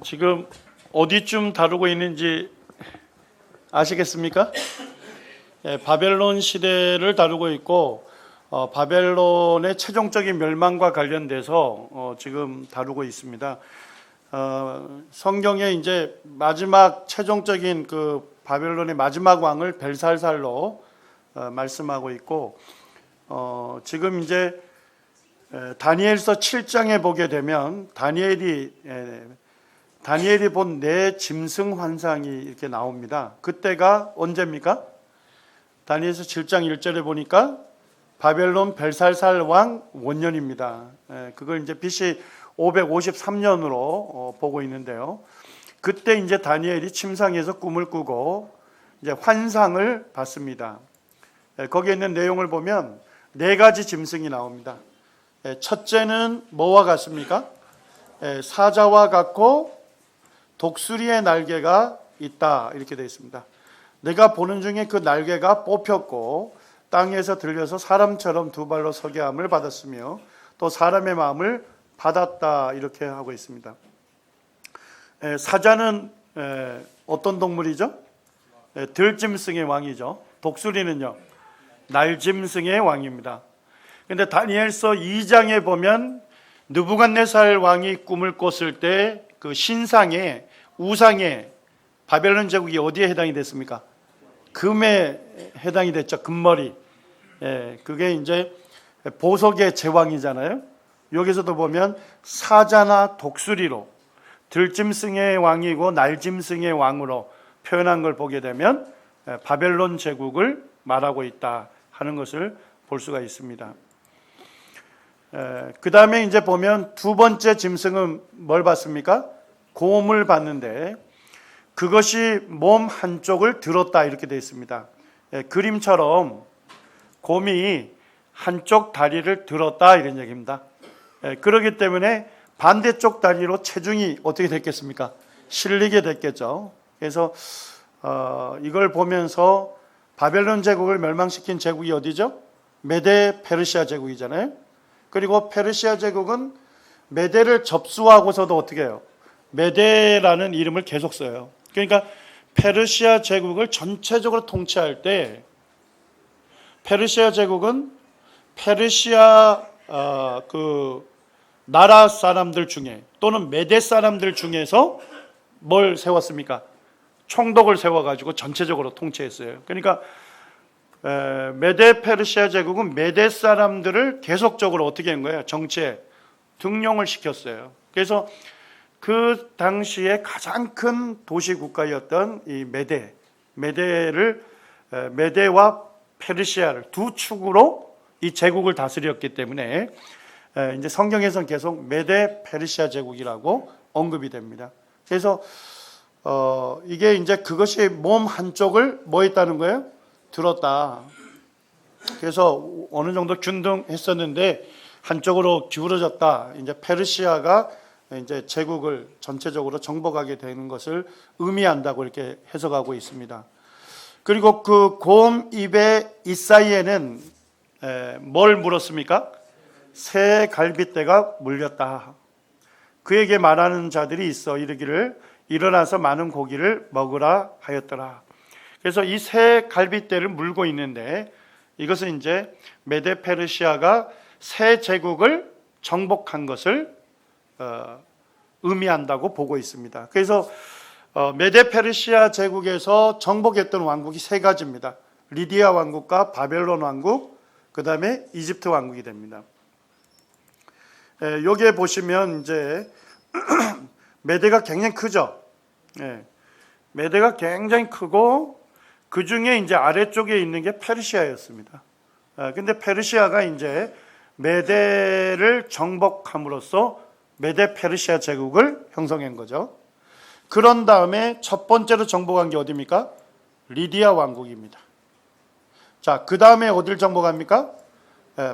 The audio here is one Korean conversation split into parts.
지금 어디쯤 다루고 있는지 아시겠습니까? 바벨론 시대를 다루고 있고 바벨론의 최종적인 멸망과 관련돼서 지금 다루고 있습니다. 성경에 이제 마지막 최종적인 그 바벨론의 마지막 왕을 벨살살로 말씀하고 있고 지금 이제 다니엘서 7장에 보게 되면 다니엘이 본 네 짐승 환상이 이렇게 나옵니다. 그때가 언제입니까? 다니엘서 7장 1절에 보니까 바벨론 벨살살 왕 원년입니다. 그걸 이제 BC 553년으로 보고 있는데요. 그때 이제 다니엘이 침상에서 꿈을 꾸고 이제 환상을 봤습니다. 거기에 있는 내용을 보면 네 가지 짐승이 나옵니다. 첫째는 뭐와 같습니까? 사자와 같고 독수리의 날개가 있다 이렇게 되어 있습니다. 내가 보는 중에 그 날개가 뽑혔고 땅에서 들려서 사람처럼 두 발로 서게 함을 받았으며 또 사람의 마음을 받았다 이렇게 하고 있습니다. 사자는 어떤 동물이죠? 들짐승의 왕이죠. 독수리는요 날짐승의 왕입니다. 그런데 다니엘서 2장에 보면 느부갓네살 왕이 꿈을 꿨을 때 그 신상에 우상에 바벨론 제국이 어디에 해당이 됐습니까? 금에 해당이 됐죠. 금머리. 그게 이제 보석의 제왕이잖아요. 여기서도 보면 사자나 독수리로 들짐승의 왕이고 날짐승의 왕으로 표현한 걸 보게 되면 바벨론 제국을 말하고 있다 하는 것을 볼 수가 있습니다. 그 다음에 이제 보면 두 번째 짐승은 뭘 봤습니까? 곰을 봤는데 그것이 몸 한쪽을 들었다 이렇게 되어 있습니다. 그림처럼 곰이 한쪽 다리를 들었다 이런 얘기입니다. 그렇기 때문에 반대쪽 다리로 체중이 어떻게 됐겠습니까? 실리게 됐겠죠. 그래서 이걸 보면서 바벨론 제국을 멸망시킨 제국이 어디죠? 메데 페르시아 제국이잖아요. 그리고 페르시아 제국은 메데를 접수하고서도 어떻게 해요? 메데라는 이름을 계속 써요. 그러니까 페르시아 제국을 전체적으로 통치할 때 페르시아 제국은 페르시아 그 나라 사람들 중에 또는 메데 사람들 중에서 뭘 세웠습니까? 총독을 세워가지고 전체적으로 통치했어요. 그러니까 메데 페르시아 제국은 메데 사람들을 계속적으로 어떻게 한 거예요? 정치에 등용을 시켰어요. 그래서 그 당시에 가장 큰 도시 국가였던 이 메데와 페르시아를 두 축으로 이 제국을 다스렸기 때문에 이제 성경에서는 계속 메데 페르시아 제국이라고 언급이 됩니다. 그래서 이게 이제 그것이 몸 한쪽을 뭐 했다는 거예요? 들었다. 그래서 어느 정도 균등했었는데 한쪽으로 기울어졌다. 이제 페르시아가 이제 제국을 전체적으로 정복하게 되는 것을 의미한다고 이렇게 해석하고 있습니다. 그리고 그 곰 입의 이 사이에는 뭘 물었습니까? 새 갈빗대가 물렸다. 그에게 말하는 자들이 있어 이르기를 일어나서 많은 고기를 먹으라 하였더라. 그래서 이 새 갈빗대를 물고 있는데 이것은 이제 메데 페르시아가 새 제국을 정복한 것을 의미한다고 보고 있습니다. 그래서 메데 페르시아 제국에서 정복했던 왕국이 세 가지입니다. 리디아 왕국과 바벨론 왕국, 그 다음에 이집트 왕국이 됩니다. 여기에 보시면 이제 메데가 굉장히 크죠. 메데가 굉장히 크고 그 중에 이제 아래쪽에 있는 게 페르시아였습니다. 근데 페르시아가 이제 메데를 정복함으로써 메데 페르시아 제국을 형성한 거죠. 그런 다음에 첫 번째로 정복한 게 어디입니까? 리디아 왕국입니다. 자, 그 다음에 어디를 정복합니까?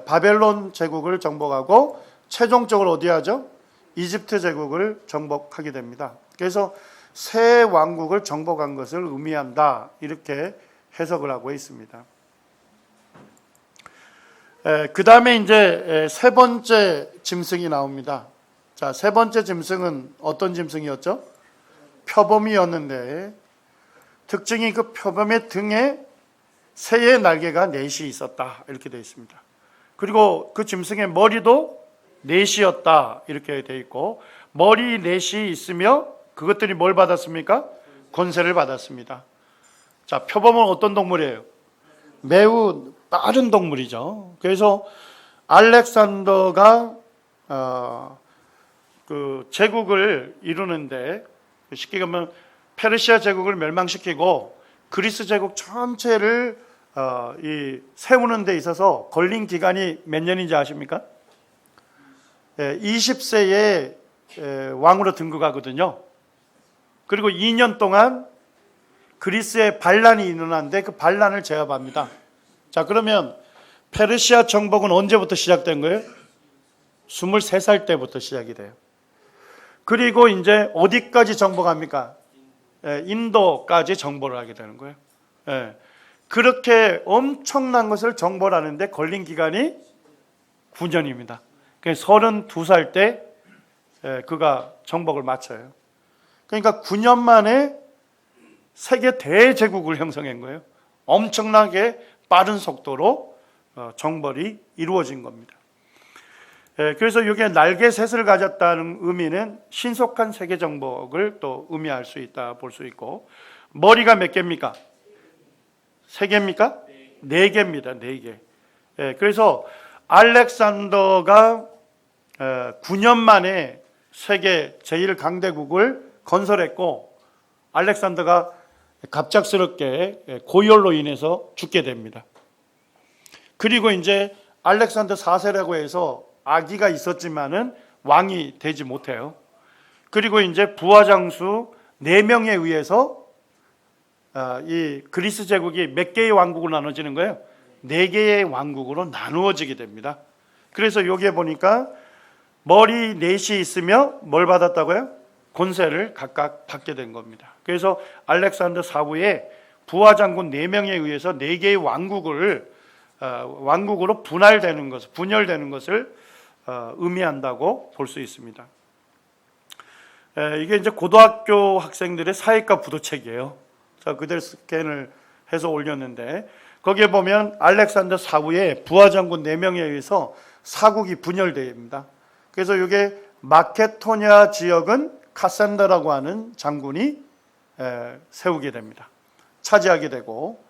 바벨론 제국을 정복하고 최종적으로 어디 하죠? 이집트 제국을 정복하게 됩니다. 그래서 새 왕국을 정복한 것을 의미한다 이렇게 해석을 하고 있습니다. 그 다음에 이제 세 번째 짐승이 나옵니다. 자, 세 번째 짐승은 어떤 짐승이었죠? 표범이었는데 특징이 그 표범의 등에 새의 날개가 넷이 있었다 이렇게 되어 있습니다. 그리고 그 짐승의 머리도 넷이었다 이렇게 되어 있고, 머리 넷이 있으며 그것들이 뭘 받았습니까? 권세를 받았습니다. 자, 표범은 어떤 동물이에요? 매우 빠른 동물이죠. 그래서 알렉산더가 그 제국을 이루는데, 쉽게 말하면 페르시아 제국을 멸망시키고 그리스 제국 전체를 세우는 데 있어서 걸린 기간이 몇 년인지 아십니까? 20세에 왕으로 등극하거든요. 그리고 2년 동안 그리스에 반란이 일어났는데 그 반란을 제압합니다. 자, 그러면 페르시아 정복은 언제부터 시작된 거예요? 23살 때부터 시작이 돼요. 그리고 이제 어디까지 정복합니까? 인도까지 정복을 하게 되는 거예요. 그렇게 엄청난 것을 정복을 하는데 걸린 기간이 9년입니다. 32살 때 그가 정복을 마쳐요. 그러니까 9년 만에 세계 대제국을 형성한 거예요. 엄청나게 빠른 속도로 정벌이 이루어진 겁니다. 그래서 이게 날개셋을 가졌다는 의미는 신속한 세계 정복을 또 의미할 수 있다 볼 수 있고, 머리가 몇 개입니까? 3개입니까? 4개입니다. 4개. 그래서 알렉산더가 9년 만에 세계 제1강대국을 건설했고, 알렉산더가 갑작스럽게 고열로 인해서 죽게 됩니다. 그리고 이제 알렉산더 4세라고 해서 아기가 있었지만은 왕이 되지 못해요. 그리고 이제 부하장수 4명에 의해서 이 그리스 제국이 몇 개의 왕국으로 나눠지는 거예요? 4개의 왕국으로 나누어지게 됩니다. 그래서 여기에 보니까 머리 넷이 있으며 뭘 받았다고요? 권세를 각각 받게 된 겁니다. 그래서 알렉산더 4부의 부하장군 4명에 의해서 4개의 왕국으로 분할되는 것, 분열되는 것을 의미한다고 볼 수 있습니다. 이게 이제 고등학교 학생들의 사회과 부도책이에요. 자, 그대로 스캔을 해서 올렸는데, 거기에 보면 알렉산더 4부의 부하장군 4명에 의해서 사국이 분열됩니다. 그래서 이게 마케도니아 지역은 카산더라고 하는 장군이 세우게 됩니다. 차지하게 되고,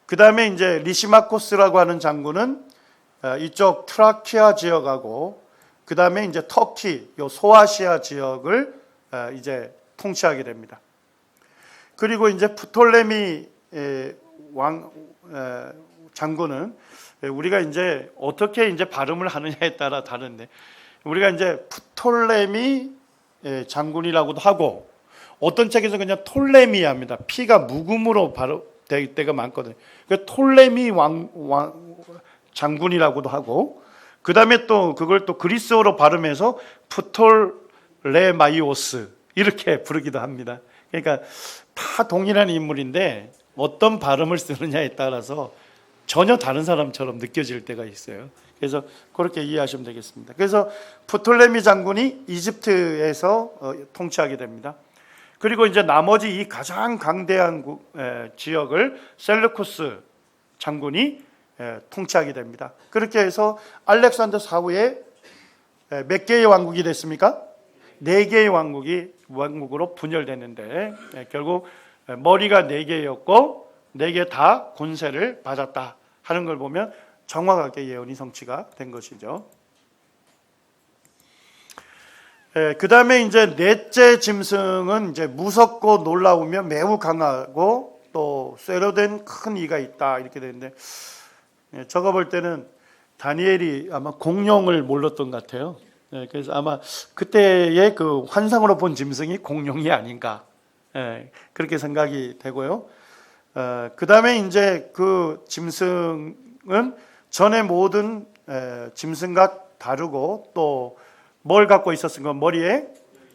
그 다음에 이제 리시마코스라고 하는 장군은 이쪽 트라키아 지역하고, 그 다음에 이제 터키, 요 소아시아 지역을 이제 통치하게 됩니다. 그리고 이제 프톨레미 장군은, 우리가 이제 어떻게 이제 발음을 하느냐에 따라 다른데, 우리가 이제 프톨레미 장군이라고도 하고, 어떤 책에서 그냥 톨레미합니다. 피가 묵음으로 될 때가 많거든요. 그 톨레미 장군이라고도 하고, 그 다음에 또 그걸 또 그리스어로 발음해서 프톨레마이오스 이렇게 부르기도 합니다. 그러니까 다 동일한 인물인데 어떤 발음을 쓰느냐에 따라서 전혀 다른 사람처럼 느껴질 때가 있어요. 그래서 그렇게 이해하시면 되겠습니다. 그래서 프톨레미 장군이 이집트에서 통치하게 됩니다. 그리고 이제 나머지 이 가장 강대한 지역을 셀루쿠스 장군이 통치하게 됩니다. 그렇게 해서 알렉산더 4부에 몇 개의 왕국이 됐습니까? 4개의 왕국으로 분열됐는데, 결국 머리가 4개였고 4개 다 권세를 받았다 하는 걸 보면 정확하게 예언이 성취가 된 것이죠. 그 다음에 이제 넷째 짐승은 이제 무섭고 놀라우며 매우 강하고 또 쇠로 된 큰 이가 있다 이렇게 되는데, 저거 볼 때는 다니엘이 아마 공룡을 몰랐던 것 같아요. 그래서 아마 그때의 그 환상으로 본 짐승이 공룡이 아닌가, 그렇게 생각이 되고요. 그 다음에 이제 그 짐승은 전에 모든 짐승과 다르고 또 뭘 갖고 있었습니까? 머리에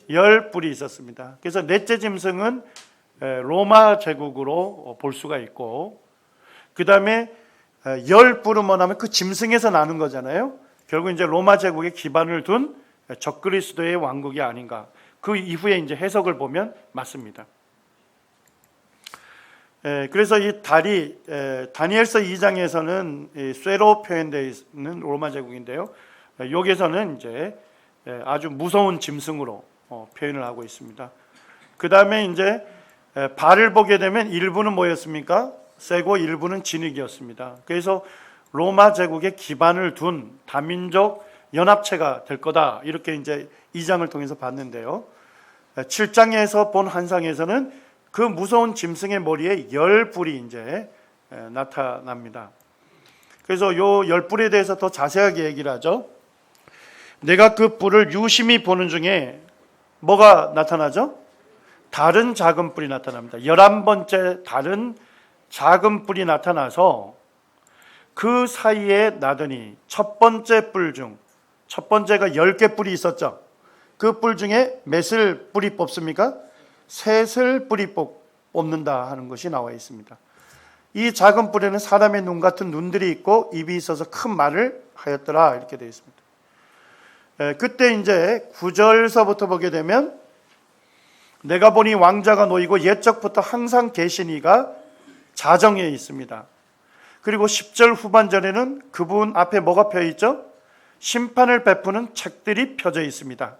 10뿔이 있었습니다. 그래서 넷째 짐승은 로마 제국으로 볼 수가 있고, 그 다음에 10뿔은 뭐냐면 그 짐승에서 나는 거잖아요. 결국 이제 로마 제국의 기반을 둔 적그리스도의 왕국이 아닌가. 그 이후에 이제 해석을 보면 맞습니다. 그래서 이 달이 다니엘서 2장에서는 쇠로 표현되어 있는 로마 제국인데요. 여기에서는 이제 아주 무서운 짐승으로 표현을 하고 있습니다. 그 다음에 이제 발을 보게 되면 일부는 뭐였습니까? 쇠고 일부는 진흙이었습니다. 그래서 로마 제국의 기반을 둔 다민족 연합체가 될 거다. 이렇게 이제 2장을 통해서 봤는데요. 7장에서 본 환상에서는 그 무서운 짐승의 머리에 10뿔이 이제 나타납니다. 그래서 요 10뿔에 대해서 더 자세하게 얘기를 하죠. 내가 그 뿔을 유심히 보는 중에 뭐가 나타나죠? 다른 작은 뿔이 나타납니다. 11번째 다른 작은 뿔이 나타나서 그 사이에 나더니 첫 번째 뿔 중, 첫 번째가 10개 뿔이 있었죠. 그 뿔 중에 몇을 뿔이 뽑습니까? 셋을 뿔이 뽑는다 하는 것이 나와 있습니다. 이 작은 뿔에는 사람의 눈 같은 눈들이 있고 입이 있어서 큰 말을 하였더라 이렇게 되어 있습니다. 그때 이제 9절서부터 보게 되면 내가 보니 왕자가 놓이고 옛적부터 항상 계신 이가 자정에 있습니다. 그리고 10절 후반절에는 그분 앞에 뭐가 펴 있죠? 심판을 베푸는 책들이 펴져 있습니다.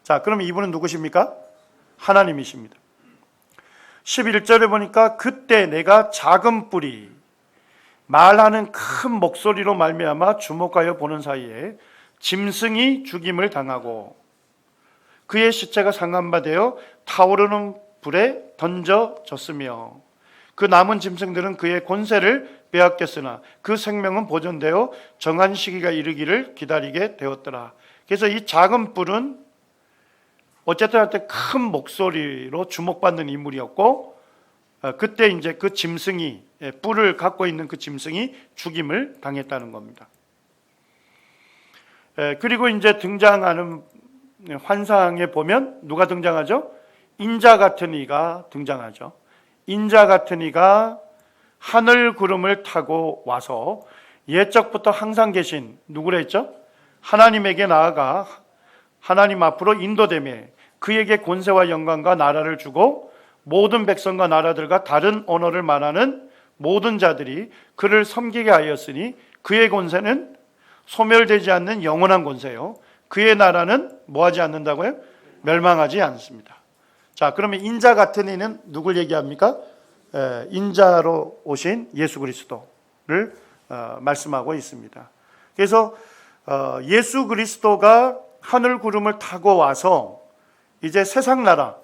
자, 그럼 이분은 누구십니까? 하나님이십니다. 11절에 보니까 그때 내가 작은 뿔이 말하는 큰 목소리로 말미암아 주목하여 보는 사이에 짐승이 죽임을 당하고 그의 시체가 상한바되어 타오르는 불에 던져졌으며 그 남은 짐승들은 그의 권세를 빼앗겼으나 그 생명은 보존되어 정한 시기가 이르기를 기다리게 되었더라. 그래서 이 작은 뿔은 어쨌든 할 때 큰 목소리로 주목받는 인물이었고 그때 이제 그 짐승이 뿔을 갖고 있는 그 짐승이 죽임을 당했다는 겁니다. 그리고 이제 등장하는 환상에 보면 누가 등장하죠? 인자 같은 이가 등장하죠. 인자 같은 이가 하늘 구름을 타고 와서 옛적부터 항상 계신 누구라 했죠? 하나님에게 나아가 하나님 앞으로 인도되며 그에게 권세와 영광과 나라를 주고 모든 백성과 나라들과 다른 언어를 말하는 모든 자들이 그를 섬기게 하였으니 그의 권세는 소멸되지 않는 영원한 권세요. 그의 나라는 뭐하지 않는다고요? 멸망하지 않습니다. 자, 그러면 인자 같은 이는 누굴 얘기합니까? 인자로 오신 예수 그리스도를 말씀하고 있습니다. 그래서 예수 그리스도가 하늘 구름을 타고 와서 이제 세상 나라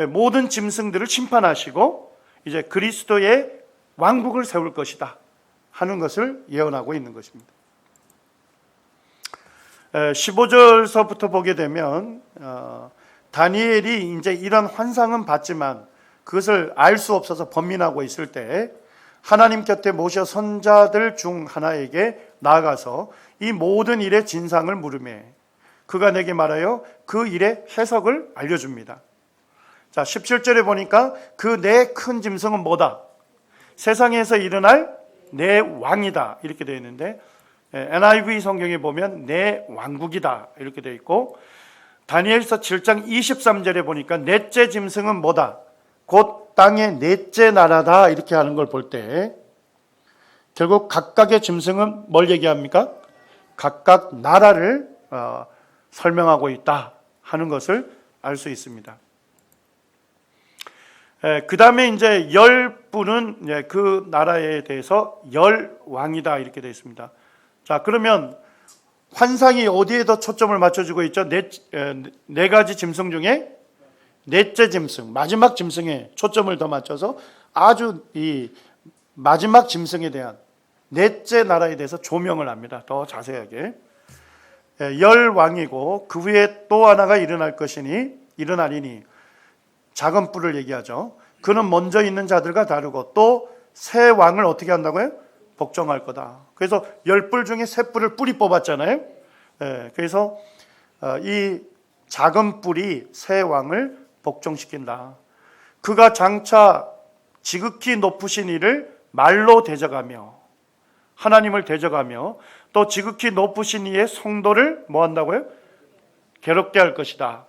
모든 짐승들을 심판하시고 이제 그리스도의 왕국을 세울 것이다 하는 것을 예언하고 있는 것입니다. 15절서부터 보게 되면 다니엘이 이제 이런 환상은 봤지만 그것을 알 수 없어서 번민하고 있을 때 하나님 곁에 모셔 선자들 중 하나에게 나아가서 이 모든 일의 진상을 물으매 그가 내게 말하여 그 일의 해석을 알려줍니다. 자, 17절에 보니까 그 내 큰 짐승은 뭐다? 세상에서 일어날 내 왕이다 이렇게 되어 있는데 NIV 성경에 보면 내 왕국이다 이렇게 되어 있고 다니엘서 7장 23절에 보니까 넷째 짐승은 뭐다? 곧 땅의 넷째 나라다 이렇게 하는 걸 볼 때 결국 각각의 짐승은 뭘 얘기합니까? 각각 나라를 설명하고 있다 하는 것을 알 수 있습니다. 그 다음에 이제 10뿔은 그 나라에 대해서 10왕이다 이렇게 되어 있습니다. 자, 그러면 환상이 어디에 더 초점을 맞춰주고 있죠? 네 가지 짐승 중에 넷째 짐승, 마지막 짐승에 초점을 더 맞춰서 아주 이 마지막 짐승에 대한 넷째 나라에 대해서 조명을 합니다. 더 자세하게. 10왕이고 그 위에 또 하나가 일어나리니 작은 뿔을 얘기하죠. 그는 먼저 있는 자들과 다르고 또 새 왕을 어떻게 한다고요? 복종할 거다. 그래서 10뿔 중에 3뿔을 뿔이 뽑았잖아요. 그래서 이 작은 뿔이 새 왕을 복종시킨다. 그가 장차 지극히 높으신 이를 말로 대적하며 하나님을 대적하며 또 지극히 높으신 이의 성도를 뭐 한다고요? 괴롭게 할 것이다.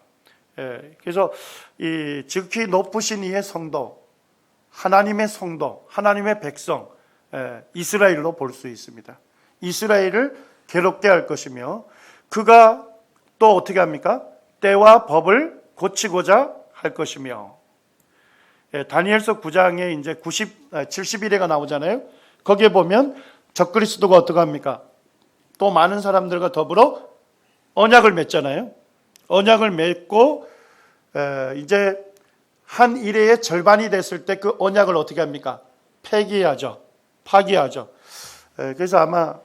그래서 이 지극히 높으신 이의 성도, 하나님의 성도, 하나님의 백성, 이스라엘로 볼 수 있습니다. 이스라엘을 괴롭게 할 것이며 그가 또 어떻게 합니까? 때와 법을 고치고자 할 것이며 다니엘서 9장에 이제 71회가 나오잖아요. 거기에 보면 적그리스도가 어떻게 합니까? 또 많은 사람들과 더불어 언약을 맺잖아요. 언약을 맺고 이제 한 일회의 절반이 됐을 때 그 언약을 어떻게 합니까? 폐기하죠. 파기하죠. 그래서 아마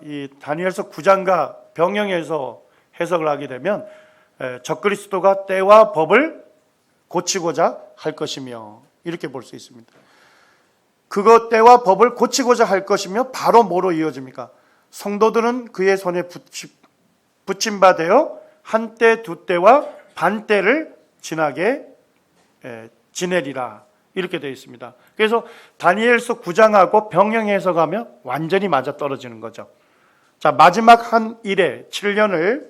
이 다니엘서 9장과 병영해서 해석을 하게 되면 적그리스도가 때와 법을 고치고자 할 것이며 이렇게 볼 수 있습니다. 그것 때와 법을 고치고자 할 것이며 바로 뭐로 이어집니까? 성도들은 그의 손에 붙임바 되어 한때 두때와 반때를 지나게 지내리라 이렇게 되어 있습니다. 그래서 다니엘서 9장하고 병영 해석하면 완전히 맞아떨어지는 거죠. 자, 마지막 한 일에 7년을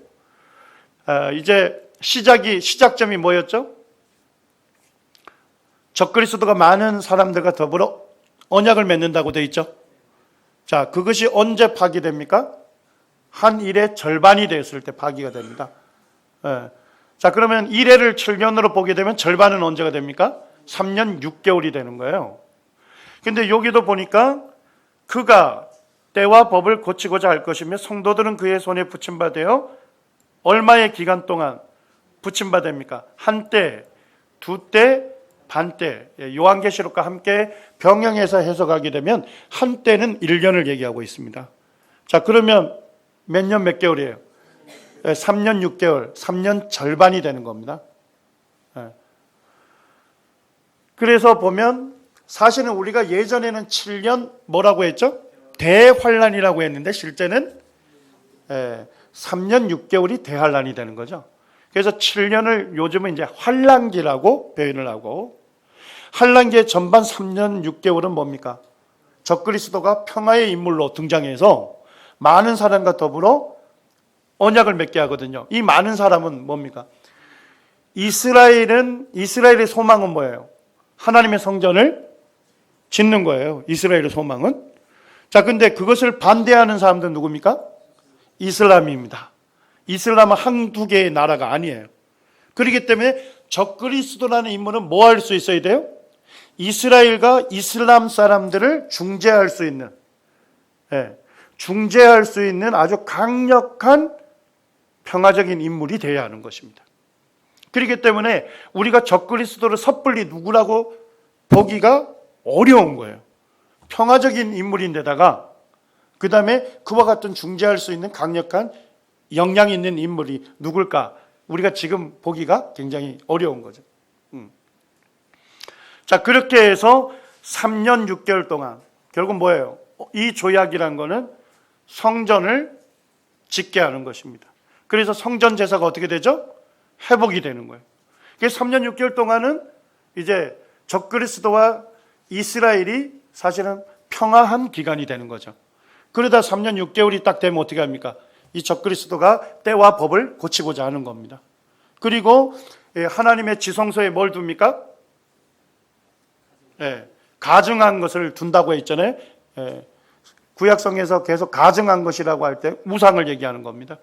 이제 시작점이 뭐였죠? 적그리스도가 많은 사람들과 더불어 언약을 맺는다고 되어 있죠. 자, 그것이 언제 파기됩니까? 한 일의 절반이 되었을 때 파기가 됩니다. 자, 그러면 1회를 7년으로 보게 되면 절반은 언제가 됩니까? 3년 6개월이 되는 거예요. 근데 여기도 보니까 그가 때와 법을 고치고자 할 것이며 성도들은 그의 손에 붙임바 되어 얼마의 기간 동안 붙임바 됩니까? 한때, 두때, 반때. 요한계시록과 함께 병영해서 해석하게 되면 한때는 1년을 얘기하고 있습니다. 자, 그러면 몇 년 몇 개월이에요? 3년 6개월, 3년 절반이 되는 겁니다. 그래서 보면 사실은 우리가 예전에는 7년 뭐라고 했죠? 대환란이라고 했는데 실제는 3년 6개월이 대환란이 되는 거죠. 그래서 7년을 요즘은 이제 환란기라고 표현을 하고 환란기의 전반 3년 6개월은 뭡니까? 적그리스도가 평화의 인물로 등장해서 많은 사람과 더불어 언약을 맺게 하거든요. 이 많은 사람은 뭡니까? 이스라엘의 소망은 뭐예요? 하나님의 성전을 짓는 거예요. 이스라엘의 소망은. 자, 근데 그것을 반대하는 사람들은 누굽니까? 이슬람입니다. 이슬람은 한두 개의 나라가 아니에요. 그렇기 때문에 적그리스도라는 인물은 뭐 할 수 있어야 돼요? 이스라엘과 이슬람 사람들을 중재할 수 있는, 중재할 수 있는 아주 강력한 평화적인 인물이 되어야 하는 것입니다. 그렇기 때문에 우리가 적그리스도를 섣불리 누구라고 보기가 어려운 거예요. 평화적인 인물인데다가 그 다음에 그와 같은 중재할 수 있는 강력한 역량 있는 인물이 누굴까? 우리가 지금 보기가 굉장히 어려운 거죠. 자, 그렇게 해서 3년 6개월 동안 결국 뭐예요? 이 조약이란 거는 성전을 짓게 하는 것입니다. 그래서 성전 제사가 어떻게 되죠? 회복이 되는 거예요. 그래서 3년 6개월 동안은 이제 적그리스도와 이스라엘이 사실은 평화한 기간이 되는 거죠. 그러다 3년 6개월이 딱 되면 어떻게 합니까? 이 적그리스도가 때와 법을 고치고자 하는 겁니다. 그리고 하나님의 지성소에 뭘 둡니까? 가증한 것을 둔다고 했잖아요. 구약성에서 계속 가증한 것이라고 할 때 우상을 얘기하는 겁니다.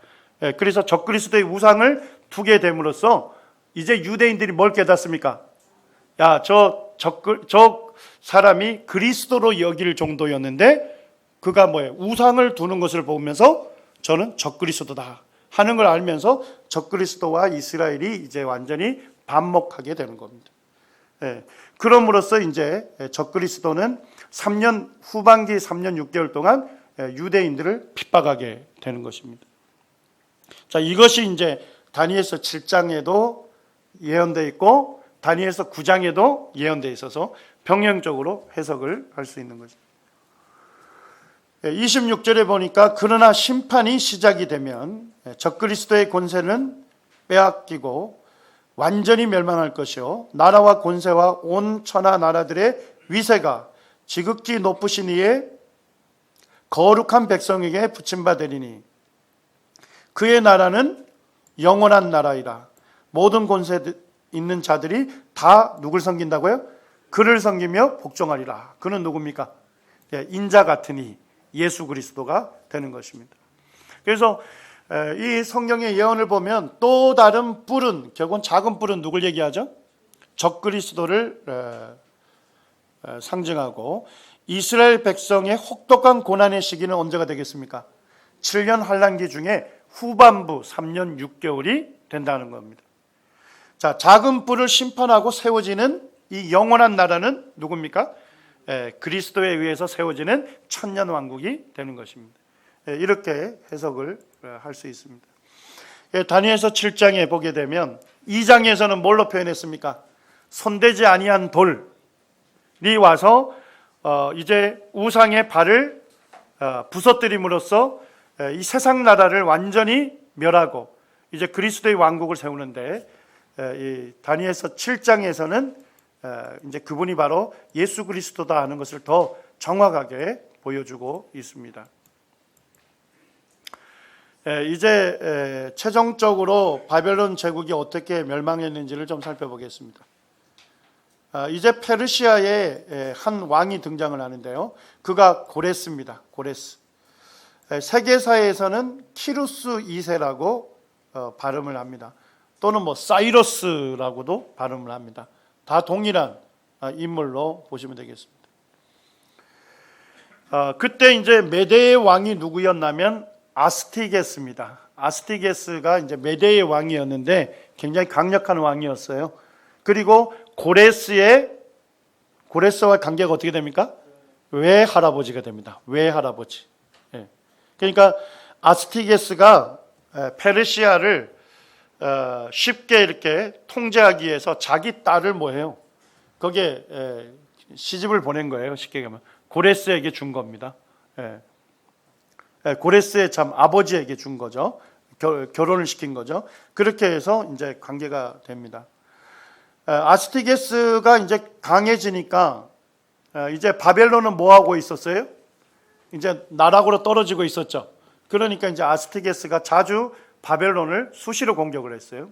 그래서 적그리스도의 우상을 두게 됨으로써 이제 유대인들이 뭘 깨닫습니까? 야, 저 사람이 그리스도로 여길 정도였는데 그가 뭐예요? 우상을 두는 것을 보면서 저는 적그리스도다 하는 걸 알면서 적그리스도와 이스라엘이 이제 완전히 반목하게 되는 겁니다. 그럼으로써 이제 적그리스도는 3년 후반기 3년 6개월 동안 유대인들을 핍박하게 되는 것입니다. 자, 이것이 이제 다니엘서 7장에도 예언되어 있고 다니엘서 9장에도 예언되어 있어서 병영적으로 해석을 할 수 있는 거죠. 26절에 보니까 그러나 심판이 시작이 되면 적그리스도의 권세는 빼앗기고 완전히 멸망할 것이요 나라와 권세와 온 천하 나라들의 위세가 지극히 높으신 이의 거룩한 백성에게 붙임바 되리니 그의 나라는 영원한 나라이라. 모든 권세 있는 자들이 다 누굴 섬긴다고요? 그를 섬기며 복종하리라. 그는 누굽니까? 인자 같으니 예수 그리스도가 되는 것입니다. 그래서 이 성경의 예언을 보면 또 다른 뿔은, 결국은 작은 뿔은 누굴 얘기하죠? 적그리스도를 상징하고, 이스라엘 백성의 혹독한 고난의 시기는 언제가 되겠습니까? 7년 환란기 중에 후반부 3년 6개월이 된다는 겁니다. 자, 작은 뿔을 심판하고 세워지는 이 영원한 나라는 누굽니까? 그리스도에 의해서 세워지는 천년 왕국이 되는 것입니다. 이렇게 해석을 할 수 있습니다. 다니엘서 7장에 보게 되면 2장에서는 뭘로 표현했습니까? 손대지 아니한 돌이 와서 이제 우상의 발을 부서뜨림으로써 이 세상 나라를 완전히 멸하고 이제 그리스도의 왕국을 세우는데, 이 다니엘서 7장에서는 이제 그분이 바로 예수 그리스도다 하는 것을 더 정확하게 보여주고 있습니다. 이제 최종적으로 바벨론 제국이 어떻게 멸망했는지를 좀 살펴보겠습니다. 이제 페르시아의 한 왕이 등장을 하는데요. 그가 고레스입니다. 고레스. 세계사에서는 키루스 2세라고 발음을 합니다. 또는 사이러스라고도 발음을 합니다. 다 동일한 인물로 보시면 되겠습니다. 그때 이제 메대의 왕이 누구였냐면 아스티게스입니다. 아스티게스가 이제 메대의 왕이었는데 굉장히 강력한 왕이었어요. 그리고 고레스와 관계가 어떻게 됩니까? 외할아버지가 됩니다. 외할아버지. 그러니까 아스티게스가 페르시아를 쉽게 이렇게 통제하기 위해서 자기 딸을 뭐해요? 거기에 시집을 보낸 거예요. 쉽게 얘기하면 고레스에게 준 겁니다. 고레스의 참 아버지에게 준 거죠. 결혼을 시킨 거죠. 그렇게 해서 이제 관계가 됩니다. 아스티게스가 이제 강해지니까 이제 바벨론은 뭐 하고 있었어요? 이제 나락으로 떨어지고 있었죠. 그러니까 이제 아스티게스가 자주 바벨론을 수시로 공격을 했어요.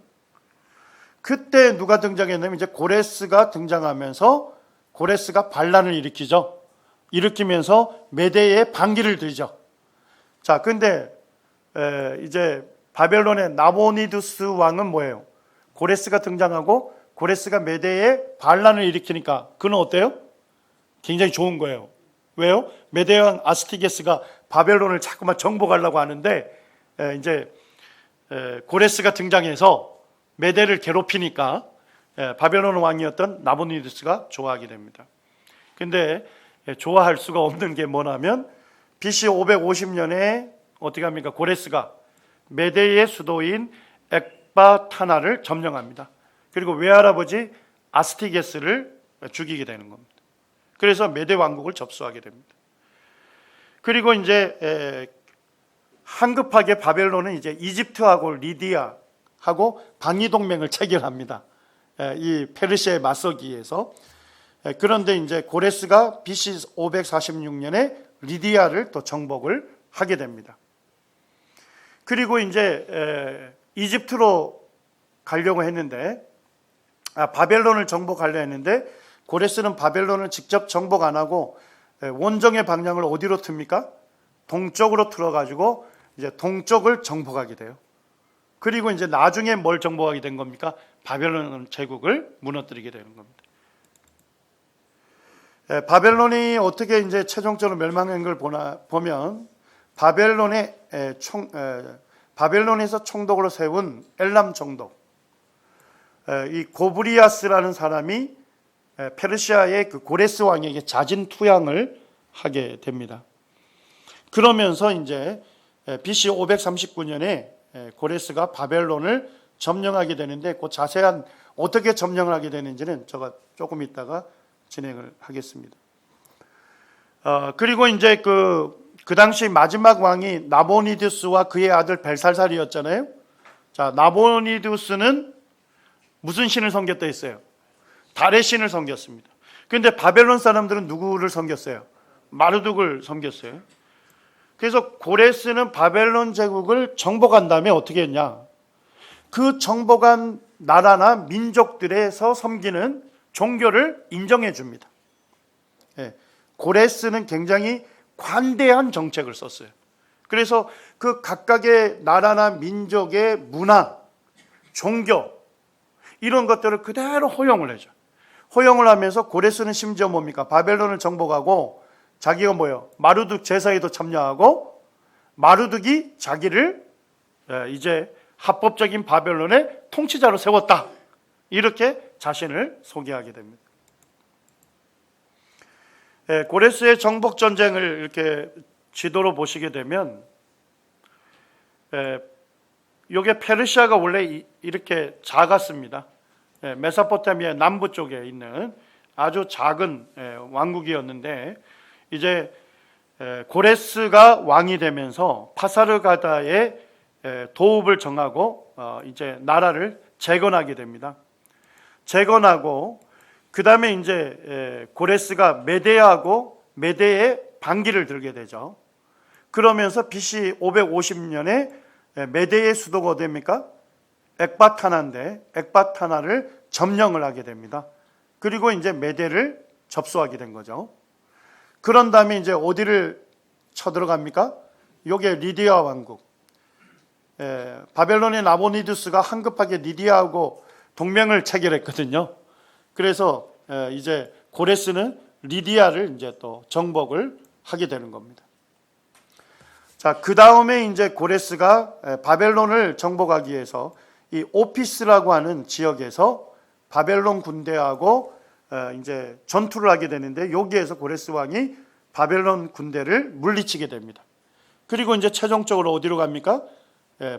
그때 누가 등장했냐면 이제 고레스가 등장하면서 고레스가 반란을 일으키죠. 일으키면서 메대에 반기를 들죠. 자, 근데 이제 바벨론의 나보니두스 왕은 뭐예요? 고레스가 등장하고 고레스가 메대에 반란을 일으키니까 그는 어때요? 굉장히 좋은 거예요. 왜요? 메대 왕 아스티게스가 바벨론을 자꾸만 정복하려고 하는데 이제 고레스가 등장해서 메대를 괴롭히니까 바벨론 왕이었던 나보니두스가 좋아하게 됩니다. 근데 좋아할 수가 없는 게 뭐냐면 BC 550년에 어떻게 합니까? 고레스가 메대의 수도인 엑바타나를 점령합니다. 그리고 외할아버지 아스티게스를 죽이게 되는 겁니다. 그래서 메대 왕국을 접수하게 됩니다. 그리고 이제 한급하게 바벨론은 이제 이집트하고 리디아하고 방위 동맹을 체결합니다. 이 페르시아에 맞서기 위해서. 그런데 이제 고레스가 BC 546년에 리디아를 또 정복을 하게 됩니다. 그리고 이제 이집트로 가려고 했는데 바벨론을 정복하려 했는데 고레스는 바벨론을 직접 정복 안 하고 원정의 방향을 어디로 틉니까? 동쪽으로 틀어가지고 이제 동쪽을 정복하게 돼요. 그리고 이제 나중에 뭘 정복하게 된 겁니까? 바벨론 제국을 무너뜨리게 되는 겁니다. 바벨론이 어떻게 이제 최종적으로 멸망한 걸 보면 바벨론에서 총독으로 세운 엘람 총독, 이 고브리아스라는 사람이 페르시아의 그 고레스 왕에게 자진 투항을 하게 됩니다. 그러면서 이제 BC 539년에 고레스가 바벨론을 점령하게 되는데 그 자세한 어떻게 점령을 하게 되는지는 제가 조금 있다가 진행을 하겠습니다. 그리고 이제 그 당시 마지막 왕이 나보니두스와 그의 아들 벨살살이었잖아요. 자, 나보니두스는 무슨 신을 섬겼다 했어요? 달의 신을 섬겼습니다. 그런데 바벨론 사람들은 누구를 섬겼어요? 마르둑을 섬겼어요. 그래서 고레스는 바벨론 제국을 정복한 다음에 어떻게 했냐? 그 정복한 나라나 민족들에서 섬기는 종교를 인정해 줍니다. 고레스는 굉장히 관대한 정책을 썼어요. 그래서 그 각각의 나라나 민족의 문화, 종교 이런 것들을 그대로 허용을 해줘. 허용을 하면서 고레스는 심지어 뭡니까? 바벨론을 정복하고 자기가 뭐예요? 마르둑 제사에도 참여하고 마르둑이 자기를 이제 합법적인 바벨론의 통치자로 세웠다. 이렇게 자신을 소개하게 됩니다. 고레스의 정복 전쟁을 이렇게 지도로 보시게 되면 이게 페르시아가 원래 이렇게 작았습니다. 메소포타미아 남부 쪽에 있는 아주 작은 왕국이었는데 이제 고레스가 왕이 되면서 파사르가다의 도읍을 정하고 이제 나라를 재건하게 됩니다. 재건하고 그 다음에 이제 고레스가 메대하고 메대의 반기를 들게 되죠. 그러면서 BC 550년에 메대의 수도가 어디입니까? 엑바타나인데 엑바타나를 점령을 하게 됩니다. 그리고 이제 메대를 접수하게 된 거죠. 그런 다음에 이제 어디를 쳐들어갑니까? 요게 리디아 왕국. 바벨론의 나보니두스가 한급하게 리디아하고 동맹을 체결했거든요. 그래서 이제 고레스는 리디아를 이제 또 정복을 하게 되는 겁니다. 자, 그 다음에 이제 고레스가 바벨론을 정복하기 위해서 이 오피스라고 하는 지역에서 바벨론 군대하고 이제 전투를 하게 되는데 여기에서 고레스 왕이 바벨론 군대를 물리치게 됩니다. 그리고 이제 최종적으로 어디로 갑니까?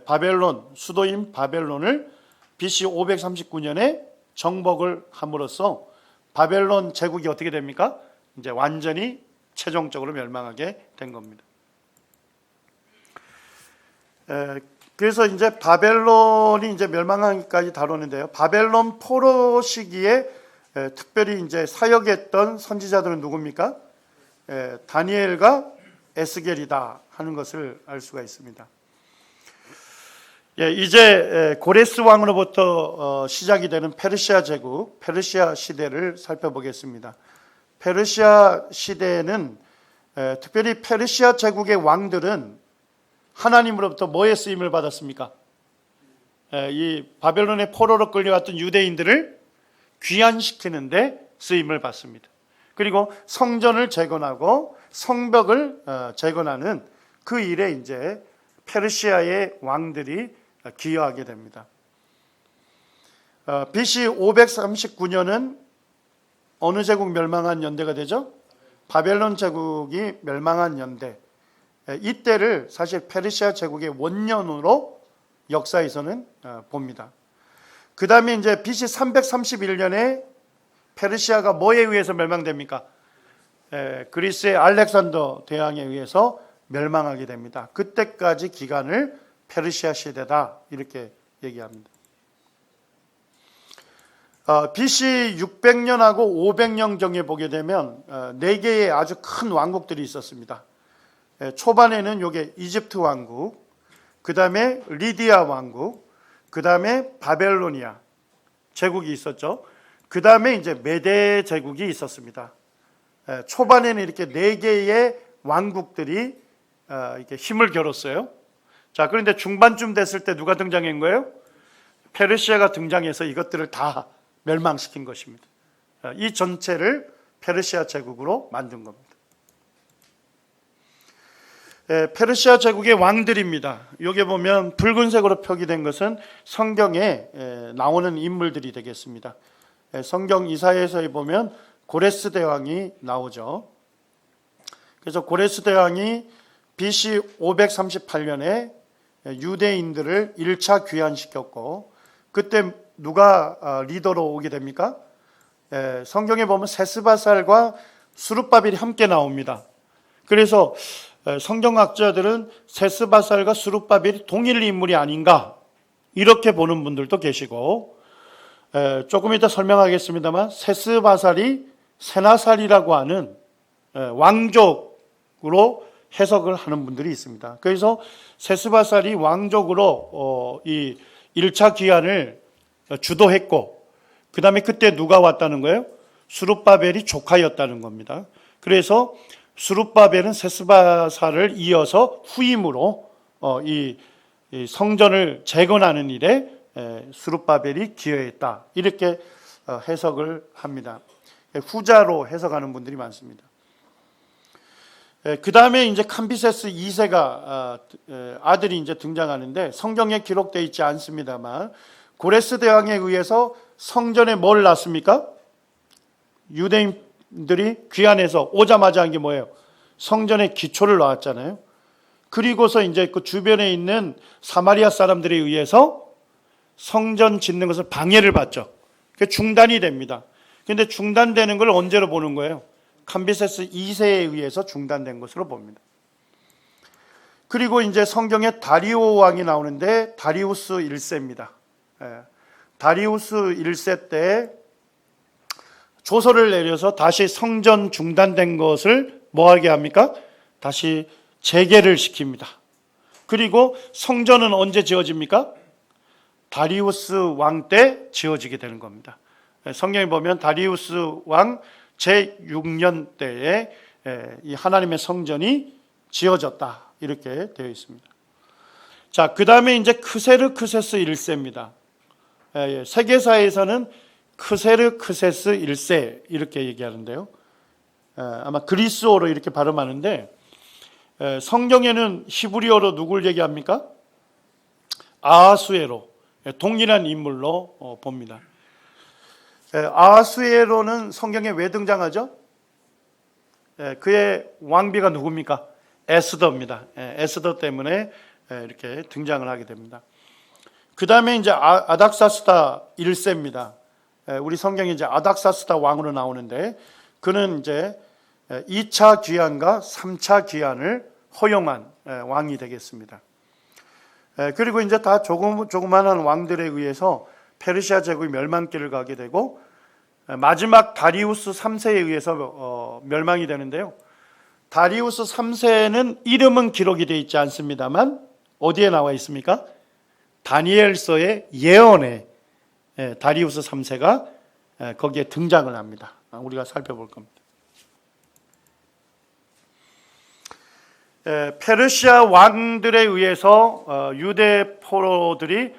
바벨론, 수도인 바벨론을 BC 539년에 정복을 함으로써 바벨론 제국이 어떻게 됩니까? 이제 완전히 최종적으로 멸망하게 된 겁니다. 그래서 이제 바벨론이 이제 멸망하기까지 다루는데요. 바벨론 포로 시기에 특별히 이제 사역했던 선지자들은 누굽니까? 다니엘과 에스겔이다 하는 것을 알 수가 있습니다. 이제 고레스 왕으로부터 시작이 되는 페르시아 제국, 페르시아 시대를 살펴보겠습니다. 페르시아 시대에는 특별히 페르시아 제국의 왕들은 하나님으로부터 뭐에 쓰임을 받았습니까? 이 바벨론의 포로로 끌려왔던 유대인들을 귀환시키는데 쓰임을 받습니다. 그리고 성전을 재건하고 성벽을 재건하는 그 일에 이제 페르시아의 왕들이 기여하게 됩니다. BC 539년은 어느 제국 멸망한 연대가 되죠? 바벨론 제국이 멸망한 연대. 이때를 사실 페르시아 제국의 원년으로 역사에서는 봅니다. 그 다음에 이제 BC 331년에 페르시아가 뭐에 의해서 멸망됩니까? 그리스의 알렉산더 대왕에 의해서 멸망하게 됩니다. 그때까지 기간을 페르시아 시대다 이렇게 얘기합니다. BC 600년하고 500년경에 보게 되면 4개의 아주 큰 왕국들이 있었습니다. 초반에는 이게 이집트 왕국, 그 다음에 리디아 왕국, 그 다음에 바벨로니아 제국이 있었죠. 그 다음에 이제 메데 제국이 있었습니다. 초반에는 이렇게 4개의 왕국들이 이렇게 힘을 겨뤘어요. 자, 그런데 중반쯤 됐을 때 누가 등장한 거예요? 페르시아가 등장해서 이것들을 다 멸망시킨 것입니다. 이 전체를 페르시아 제국으로 만든 겁니다. 페르시아 제국의 왕들입니다. 여기 보면 붉은색으로 표기된 것은 성경에 나오는 인물들이 되겠습니다. 성경 이사야서에 보면 고레스 대왕이 나오죠. 그래서 고레스 대왕이 BC 538년에 유대인들을 1차 귀환시켰고 그때 누가 리더로 오게 됩니까? 성경에 보면 세스바살과 수룹바벨이 함께 나옵니다. 그래서 성경학자들은 세스바살과 수룹바벨이 동일 인물이 아닌가 이렇게 보는 분들도 계시고 조금 이따 설명하겠습니다만 세스바살이 세나살이라고 하는 왕족으로 해석을 하는 분들이 있습니다. 그래서 세스바살이 왕족으로 이 1차 귀환을 주도했고, 그 다음에 그때 누가 왔다는 거예요? 스룹바벨이 조카였다는 겁니다. 그래서 스룹바벨은 세스바사를 이어서 후임으로 이 성전을 재건하는 일에 스룹바벨이 기여했다, 이렇게 해석을 합니다. 후자로 해석하는 분들이 많습니다. 그 다음에 이제 캄비세스 2세가 아들이 이제 등장하는데 성경에 기록되어 있지 않습니다만, 고레스 대왕에 의해서 성전에 뭘 놨습니까? 유대인들이 귀환해서 오자마자 한 게 뭐예요? 성전에 기초를 놓았잖아요. 그리고서 이제 그 주변에 있는 사마리아 사람들에 의해서 성전 짓는 것을 방해를 받죠. 그게 중단이 됩니다. 그런데 중단되는 걸 언제로 보는 거예요? 캄비세스 2세에 의해서 중단된 것으로 봅니다. 그리고 이제 성경에 다리오 왕이 나오는데 다리우스 1세입니다. 다리우스 1세 때 조서를 내려서 다시 성전 중단된 것을 뭐하게 합니까? 다시 재개를 시킵니다. 그리고 성전은 언제 지어집니까? 다리우스 왕 때 지어지게 되는 겁니다. 성경에 보면 다리우스 왕 제6년 때에 이 하나님의 성전이 지어졌다, 이렇게 되어 있습니다. 자, 그 다음에 이제 크세르크세스 1세입니다. 세계사에서는 크세르크세스 1세 이렇게 얘기하는데요. 아마 그리스어로 이렇게 발음하는데, 성경에는 히브리어로 누굴 얘기합니까? 아하수에로, 동일한 인물로 봅니다. 아하수에로는 성경에 왜 등장하죠? 그의 왕비가 누굽니까? 에스더입니다. 에스더 때문에 이렇게 등장을 하게 됩니다. 그 다음에 이제 아닥사스다 1세입니다. 우리 성경에 이제 아닥사스다 왕으로 나오는데, 그는 이제 2차 귀환과 3차 귀환을 허용한 왕이 되겠습니다. 그리고 이제 다 조그만한 왕들에 의해서 페르시아 제국이 멸망길을 가게 되고, 마지막 다리우스 3세에 의해서 멸망이 되는데요. 다리우스 3세는 이름은 기록이 되어 있지 않습니다만 어디에 나와 있습니까? 다니엘서의 예언에 다리우스 3세가 거기에 등장을 합니다. 우리가 살펴볼 겁니다. 페르시아 왕들에 의해서 유대 포로들이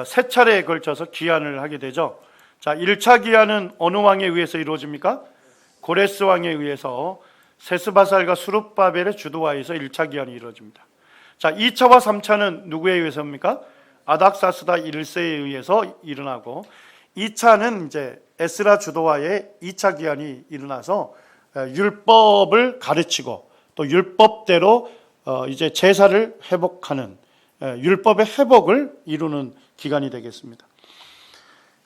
세 차례에 걸쳐서 귀환을 하게 되죠. 자, 1차 귀환은 어느 왕에 의해서 이루어집니까? 고레스 왕에 의해서 세스바살과 수룹바벨의 주도하에서 1차 귀환이 이루어집니다. 자, 2차와 3차는 누구에 의해서입니까? 아닥사스다 1세에 의해서 일어나고, 2차는 이제 에스라 주도하에 2차 귀환이 일어나서 율법을 가르치고 또 율법대로 이제 제사를 회복하는 율법의 회복을 이루는 기간이 되겠습니다.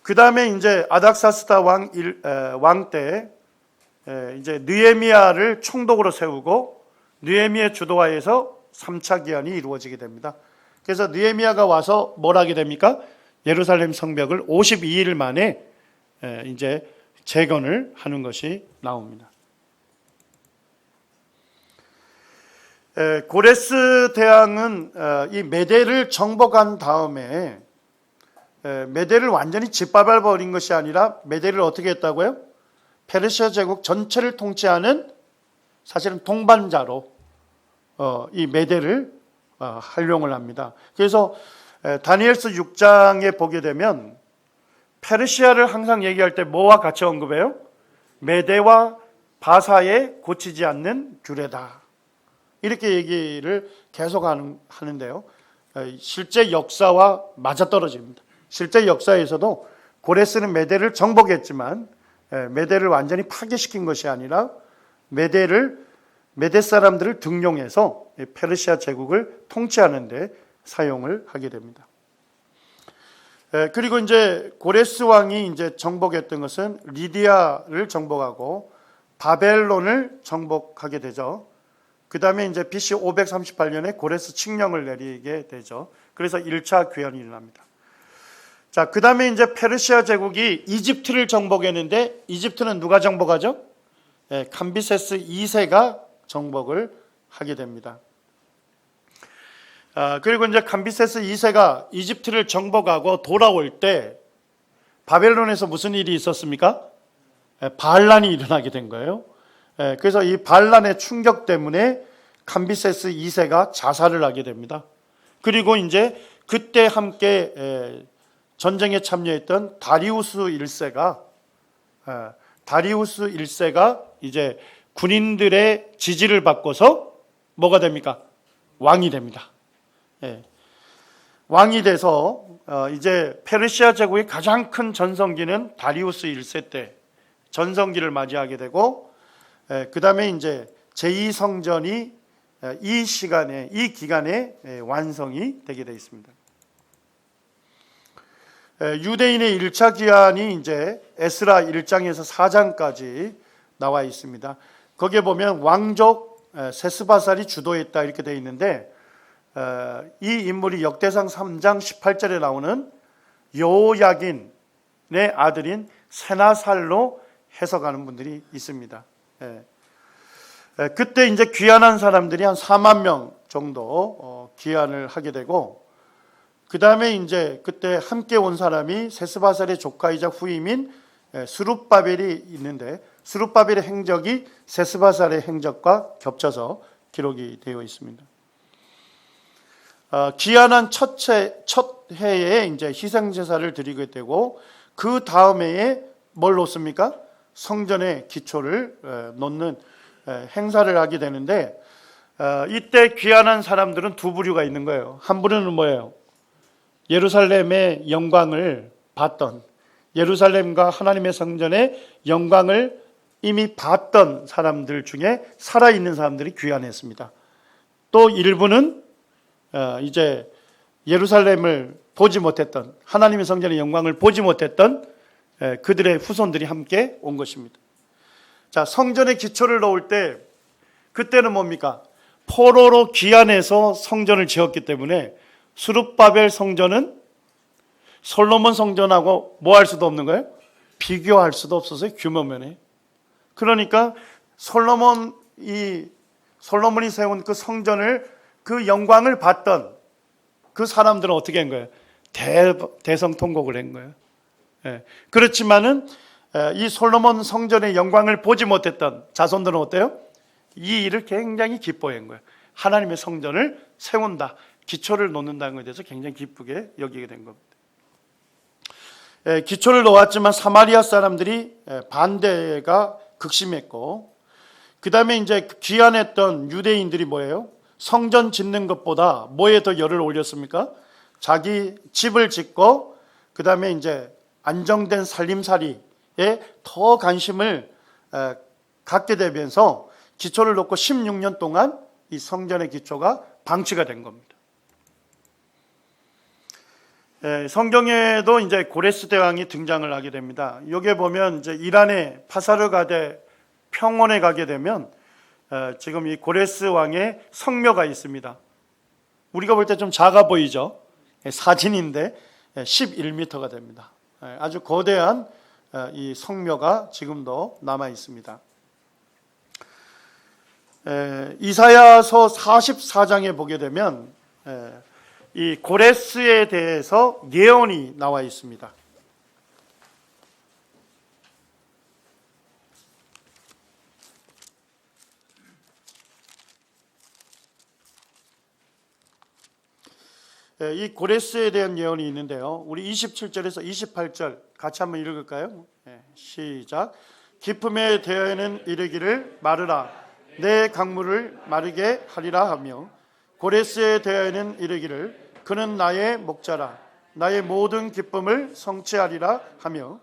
그 다음에 이제 아닥사스다 왕 때 이제 느헤미야를 총독으로 세우고 느헤미야 주도하에서 3차 기한이 이루어지게 됩니다. 그래서 느헤미야가 와서 뭘 하게 됩니까? 예루살렘 성벽을 52일 만에 이제 재건을 하는 것이 나옵니다. 고레스 대왕은 이 메대를 정복한 다음에 메대를 완전히 짓밟아 버린 것이 아니라 메대를 어떻게 했다고요? 페르시아 제국 전체를 통치하는 사실은 동반자로 이 메대를 활용을 합니다. 그래서 다니엘서 6장에 보게 되면 페르시아를 항상 얘기할 때 뭐와 같이 언급해요? 메대와 바사에 고치지 않는 규례다, 이렇게 얘기를 계속 하는데요. 실제 역사와 맞아떨어집니다. 실제 역사에서도 고레스는 메대를 정복했지만 메대를 완전히 파괴시킨 것이 아니라 메대 사람들을 등용해서 페르시아 제국을 통치하는 데 사용을 하게 됩니다. 그리고 이제 고레스 왕이 이제 정복했던 것은 리디아를 정복하고 바벨론을 정복하게 되죠. 그 다음에 이제 BC 538년에 고레스 칙령을 내리게 되죠. 그래서 1차 귀환이 일어납니다. 자, 그 다음에 이제 페르시아 제국이 이집트를 정복했는데, 이집트는 누가 정복하죠? 캄비세스 2세가 정복을 하게 됩니다. 그리고 이제 감비세스 2세가 이집트를 정복하고 돌아올 때 바벨론에서 무슨 일이 있었습니까? 반란이 일어나게 된 거예요. 그래서 이 반란의 충격 때문에 감비세스 2세가 자살을 하게 됩니다. 그리고 이제 그때 함께 전쟁에 참여했던 다리우스 1세가 이제 군인들의 지지를 받고서 뭐가 됩니까? 왕이 됩니다. 왕이 돼서 이제 페르시아 제국의 가장 큰 전성기는 다리우스 1세 때 전성기를 맞이하게 되고, 그 다음에 이제 제2성전이 이 기간에 완성이 되게 되어 있습니다. 유대인의 1차 기한이 이제 에스라 1장에서 4장까지 나와 있습니다. 거기에 보면 왕족 세스바살이 주도했다 이렇게 되어 있는데, 이 인물이 역대상 3장 18절에 나오는 여호야긴의 아들인 세나살로 해석하는 분들이 있습니다. 그때 이제 귀환한 사람들이 한 4만 명 정도 귀환을 하게 되고, 그 다음에 이제 그때 함께 온 사람이 세스바살의 조카이자 후임인 스룹바벨이 있는데, 스룹바벨의 행적이 세스바살의 행적과 겹쳐서 기록이 되어 있습니다. 귀환한 첫 해에 이제 희생 제사를 드리게 되고, 그 다음 해에 뭘 놓습니까? 성전의 기초를 놓는 행사를 하게 되는데, 이때 귀환한 사람들은 두 부류가 있는 거예요. 한 부류는 뭐예요? 예루살렘의 영광을 봤던, 예루살렘과 하나님의 성전의 영광을 이미 봤던 사람들 중에 살아있는 사람들이 귀환했습니다. 또 일부는 이제 예루살렘을 보지 못했던, 하나님의 성전의 영광을 보지 못했던 그들의 후손들이 함께 온 것입니다. 자, 성전의 기초를 놓을 때 그때는 뭡니까? 포로로 귀환해서 성전을 지었기 때문에 스룹바벨 성전은 솔로몬 성전하고 뭐 할 수도 없는 거예요? 비교할 수도 없어서요, 규모면에. 그러니까 솔로몬이 세운 그 성전을, 그 영광을 봤던 그 사람들은 어떻게 한 거예요? 대성통곡을 한 거예요. 그렇지만은 이 솔로몬 성전의 영광을 보지 못했던 자손들은 어때요? 이 일을 굉장히 기뻐한 거예요. 하나님의 성전을 세운다, 기초를 놓는다는 것에 대해서 굉장히 기쁘게 여기게 된 겁니다. 기초를 놓았지만 사마리아 사람들이 반대가 극심했고, 그 다음에 이제 귀환했던 유대인들이 뭐예요? 성전 짓는 것보다 뭐에 더 열을 올렸습니까? 자기 집을 짓고, 그 다음에 이제 안정된 살림살이에 더 관심을 갖게 되면서 기초를 놓고 16년 동안 이 성전의 기초가 방치가 된 겁니다. 성경에도 이제 고레스 대왕이 등장을 하게 됩니다. 여기에 보면 이제 이란의 파사르가데 평원에 가게 되면 지금 이 고레스 왕의 성묘가 있습니다. 우리가 볼 때 좀 작아 보이죠? 사진인데 11m가 됩니다. 아주 거대한 이 성묘가 지금도 남아 있습니다. 이사야서 44장에 보게 되면 이 고레스에 대해서 예언이 나와 있습니다. 이 고레스에 대한 예언이 있는데요. 우리 27절에서 28절 같이 한번 읽을까요? 시작. 기품에 대하여는 이르기를 마르라, 내 강물을 마르게 하리라 하며, 고레스에 대하여는 이르기를 그는 나의 목자라, 나의 모든 기쁨을 성취하리라 하며,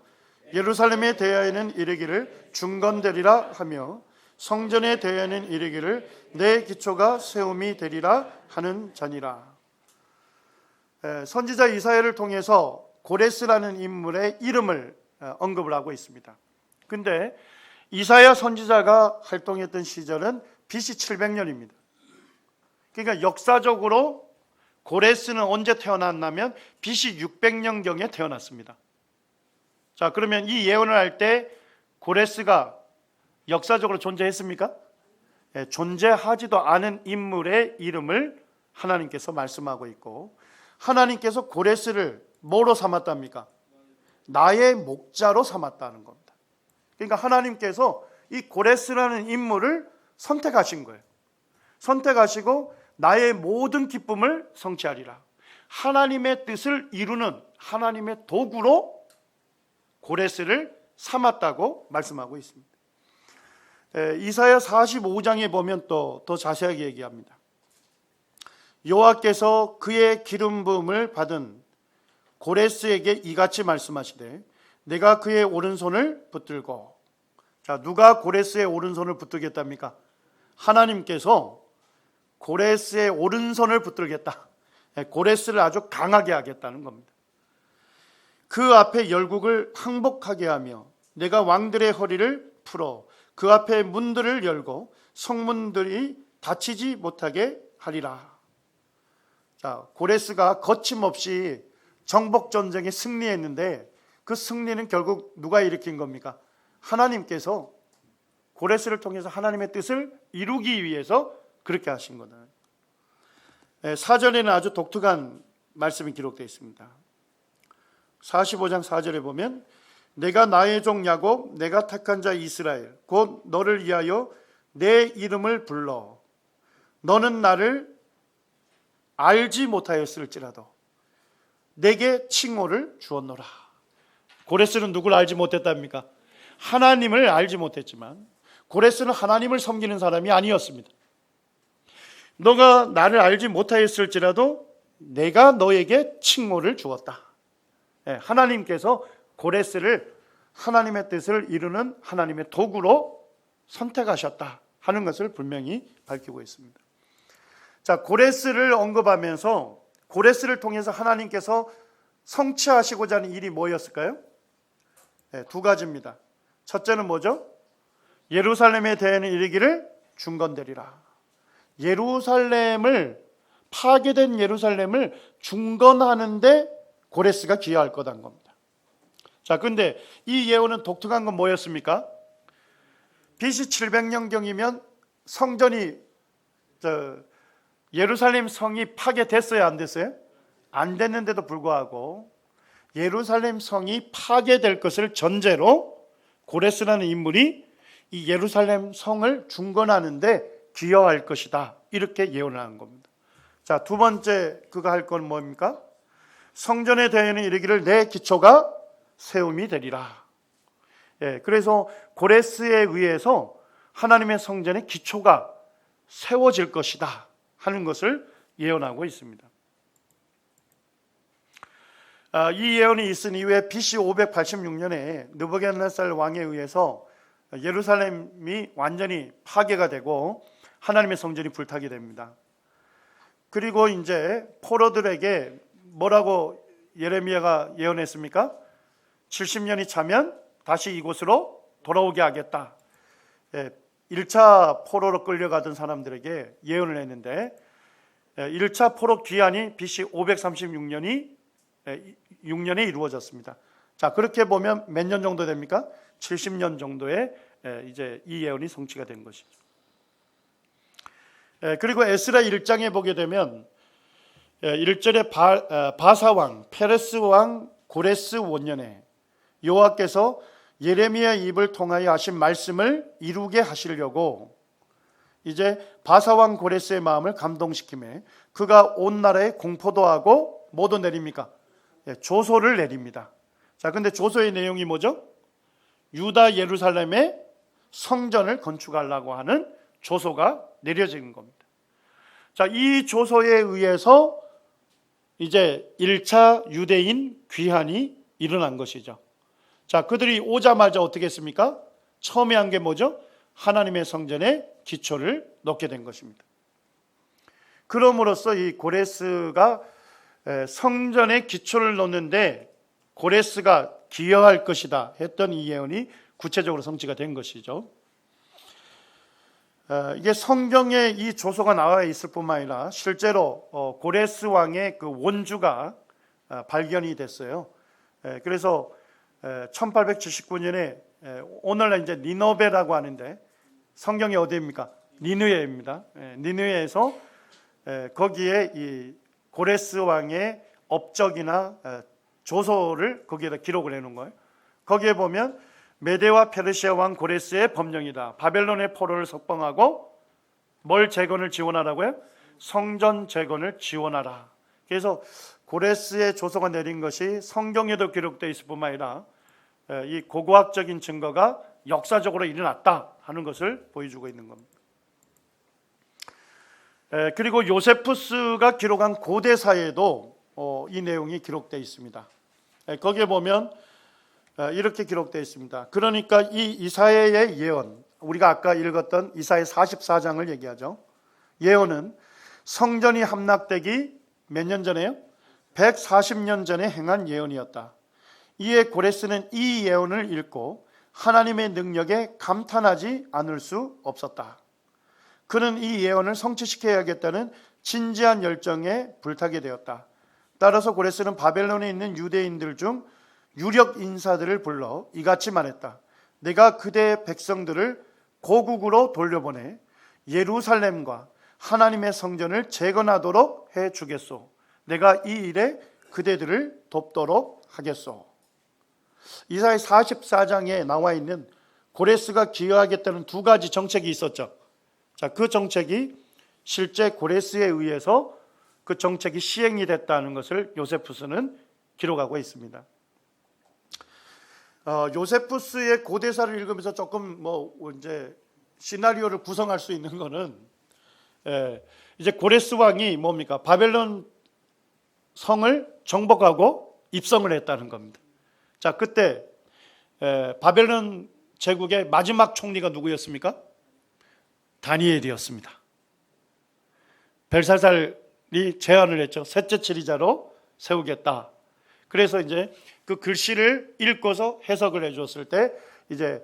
예루살렘에 대하여는 이르기를 중건되리라 하며, 성전에 대하여는 이르기를 내 기초가 세움이 되리라 하는 자니라. 선지자 이사야를 통해서 고레스라는 인물의 이름을 언급을 하고 있습니다. 근데 이사야 선지자가 활동했던 시절은 BC 700년입니다. 그러니까 역사적으로 고레스는 언제 태어났냐면 BC 600년경에 태어났습니다. 자, 그러면 이 예언을 할 때 고레스가 역사적으로 존재했습니까? 존재하지도 않은 인물의 이름을 하나님께서 말씀하고 있고, 하나님께서 고레스를 뭐로 삼았답니까? 나의 목자로 삼았다는 겁니다. 그러니까 하나님께서 이 고레스라는 인물을 선택하신 거예요. 선택하시고 나의 모든 기쁨을 성취하리라. 하나님의 뜻을 이루는 하나님의 도구로 고레스를 삼았다고 말씀하고 있습니다. 이사야 45장에 보면 또 더 자세하게 얘기합니다. 여호와께서 그의 기름 부음을 받은 고레스에게 이같이 말씀하시되 내가 그의 오른손을 붙들고. 자, 누가 고레스의 오른손을 붙들겠답니까? 하나님께서 고레스의 오른손을 붙들겠다. 고레스를 아주 강하게 하겠다는 겁니다. 그 앞에 열국을 항복하게 하며 내가 왕들의 허리를 풀어 그 앞에 문들을 열고 성문들이 닫히지 못하게 하리라. 자, 고레스가 거침없이 정복 전쟁에 승리했는데 그 승리는 결국 누가 일으킨 겁니까? 하나님께서 고레스를 통해서 하나님의 뜻을 이루기 위해서 그렇게 하신 거다. 사전에는 아주 독특한 말씀이 기록되어 있습니다. 45장 4절에 보면 내가 나의 종 야곱 내가 택한 자 이스라엘 곧 너를 위하여 내 이름을 불러 너는 나를 알지 못하였을지라도 내게 칭호를 주었노라. 고레스는 누구를 알지 못했답니까? 하나님을 알지 못했지만 고레스는 하나님을 섬기는 사람이 아니었습니다. 너가 나를 알지 못하였을지라도 내가 너에게 칭호를 주었다. 하나님께서 고레스를 하나님의 뜻을 이루는 하나님의 도구로 선택하셨다 하는 것을 분명히 밝히고 있습니다. 자, 고레스를 언급하면서 고레스를 통해서 하나님께서 성취하시고자 하는 일이 뭐였을까요? 두 가지입니다. 첫째는 뭐죠? 예루살렘에 대하여는 이르기를 중건되리라. 예루살렘을 파괴된 예루살렘을 중건하는데 고레스가 기여할 거다는 겁니다. 자, 근데 이 예언은 독특한 건 뭐였습니까? BC 700년경이면 성전이 예루살렘 성이 파괴됐어요, 안 됐어요? 안 됐는데도 불구하고 예루살렘 성이 파괴될 것을 전제로 고레스라는 인물이 이 예루살렘 성을 중건하는데 기여할 것이다, 이렇게 예언을 하는 겁니다. 자, 두 번째 그가 할 건 뭡니까? 성전에 대하여는 이르기를 내 기초가 세움이 되리라. 그래서 고레스에 의해서 하나님의 성전의 기초가 세워질 것이다 하는 것을 예언하고 있습니다. 이 예언이 있은 이후에 BC 586년에 느부갓네살 왕에 의해서 예루살렘이 완전히 파괴가 되고 하나님의 성전이 불타게 됩니다. 그리고 이제 포로들에게 뭐라고 예레미야가 예언했습니까? 70년이 차면 다시 이곳으로 돌아오게 하겠다. 1차 포로로 끌려가던 사람들에게 예언을 했는데 1차 포로 귀환이 BC 536년에 이루어졌습니다. 자, 그렇게 보면 몇 년 정도 됩니까? 70년 정도에 이제 이 예언이 성취가 된 것이죠. 그리고 에스라 1장에 보게 되면 1절에 바사 왕 페레스 왕 고레스 원년에 여호와께서 예레미야 입을 통하여 하신 말씀을 이루게 하시려고 이제 바사 왕 고레스의 마음을 감동시키며 그가 온 나라에 공포도 하고 뭐도 내립니까? 조소를 내립니다. 자, 근데 조소의 내용이 뭐죠? 유다 예루살렘에 성전을 건축하려고 하는 조소가 내려지는 겁니다. 자, 이 조소에 의해서 이제 1차 유대인 귀환이 일어난 것이죠. 자, 그들이 오자마자 어떻게 했습니까? 처음에 한 게 뭐죠? 하나님의 성전에 기초를 놓게 된 것입니다. 그럼으로써 이 고레스가 성전에 기초를 놓는데 고레스가 기여할 것이다 했던 이 예언이 구체적으로 성취가 된 것이죠. 이게 성경에 이 조소가 나와 있을 뿐만 아니라 실제로 고레스 왕의 그 원주가 발견이 됐어요. 그래서 1879년에 오늘날 이제 니너베라고 하는데 성경이 어디입니까? 니느웨입니다. 니느웨에서 거기에 이 고레스 왕의 업적이나 조서를 거기에다 기록을 해놓은 거예요. 거기에 보면 메대와 페르시아 왕 고레스의 법령이다. 바벨론의 포로를 석방하고 뭘 재건을 지원하라고요? 성전 재건을 지원하라. 그래서 고레스의 조서가 내린 것이 성경에도 기록되어 있을 뿐만 아니라 이 고고학적인 증거가 역사적으로 일어났다 하는 것을 보여주고 있는 겁니다. 그리고 요세푸스가 기록한 고대사에도 이 내용이 기록되어 있습니다. 거기에 보면 이렇게 기록되어 있습니다. 그러니까 이 이사야의 예언, 우리가 아까 읽었던 이사야 44장을 얘기하죠. 예언은 성전이 함락되기 몇 년 전에요? 140년 전에 행한 예언이었다. 이에 고레스는 이 예언을 읽고 하나님의 능력에 감탄하지 않을 수 없었다. 그는 이 예언을 성취시켜야겠다는 진지한 열정에 불타게 되었다. 따라서 고레스는 바벨론에 있는 유대인들 중 유력 인사들을 불러 이같이 말했다. 내가 그대의 백성들을 고국으로 돌려보내 예루살렘과 하나님의 성전을 재건하도록 해주겠소. 내가 이 일에 그대들을 돕도록 하겠소. 이사야 44장에 나와 있는 고레스가 기여하겠다는 두 가지 정책이 있었죠. 자, 그 정책이 실제 고레스에 의해서 그 정책이 시행이 됐다는 것을 요세푸스는 기록하고 있습니다. 요세푸스의 고대사를 읽으면서 조금 이제 시나리오를 구성할 수 있는 거는 이제 고레스 왕이 뭡니까? 바벨론 성을 정복하고 입성을 했다는 겁니다. 자, 그때 바벨론 제국의 마지막 총리가 누구였습니까? 다니엘이었습니다. 벨사살이 제안을 했죠. 셋째 치리자로 세우겠다. 그래서 이제 그 글씨를 읽고서 해석을 해줬을 때 이제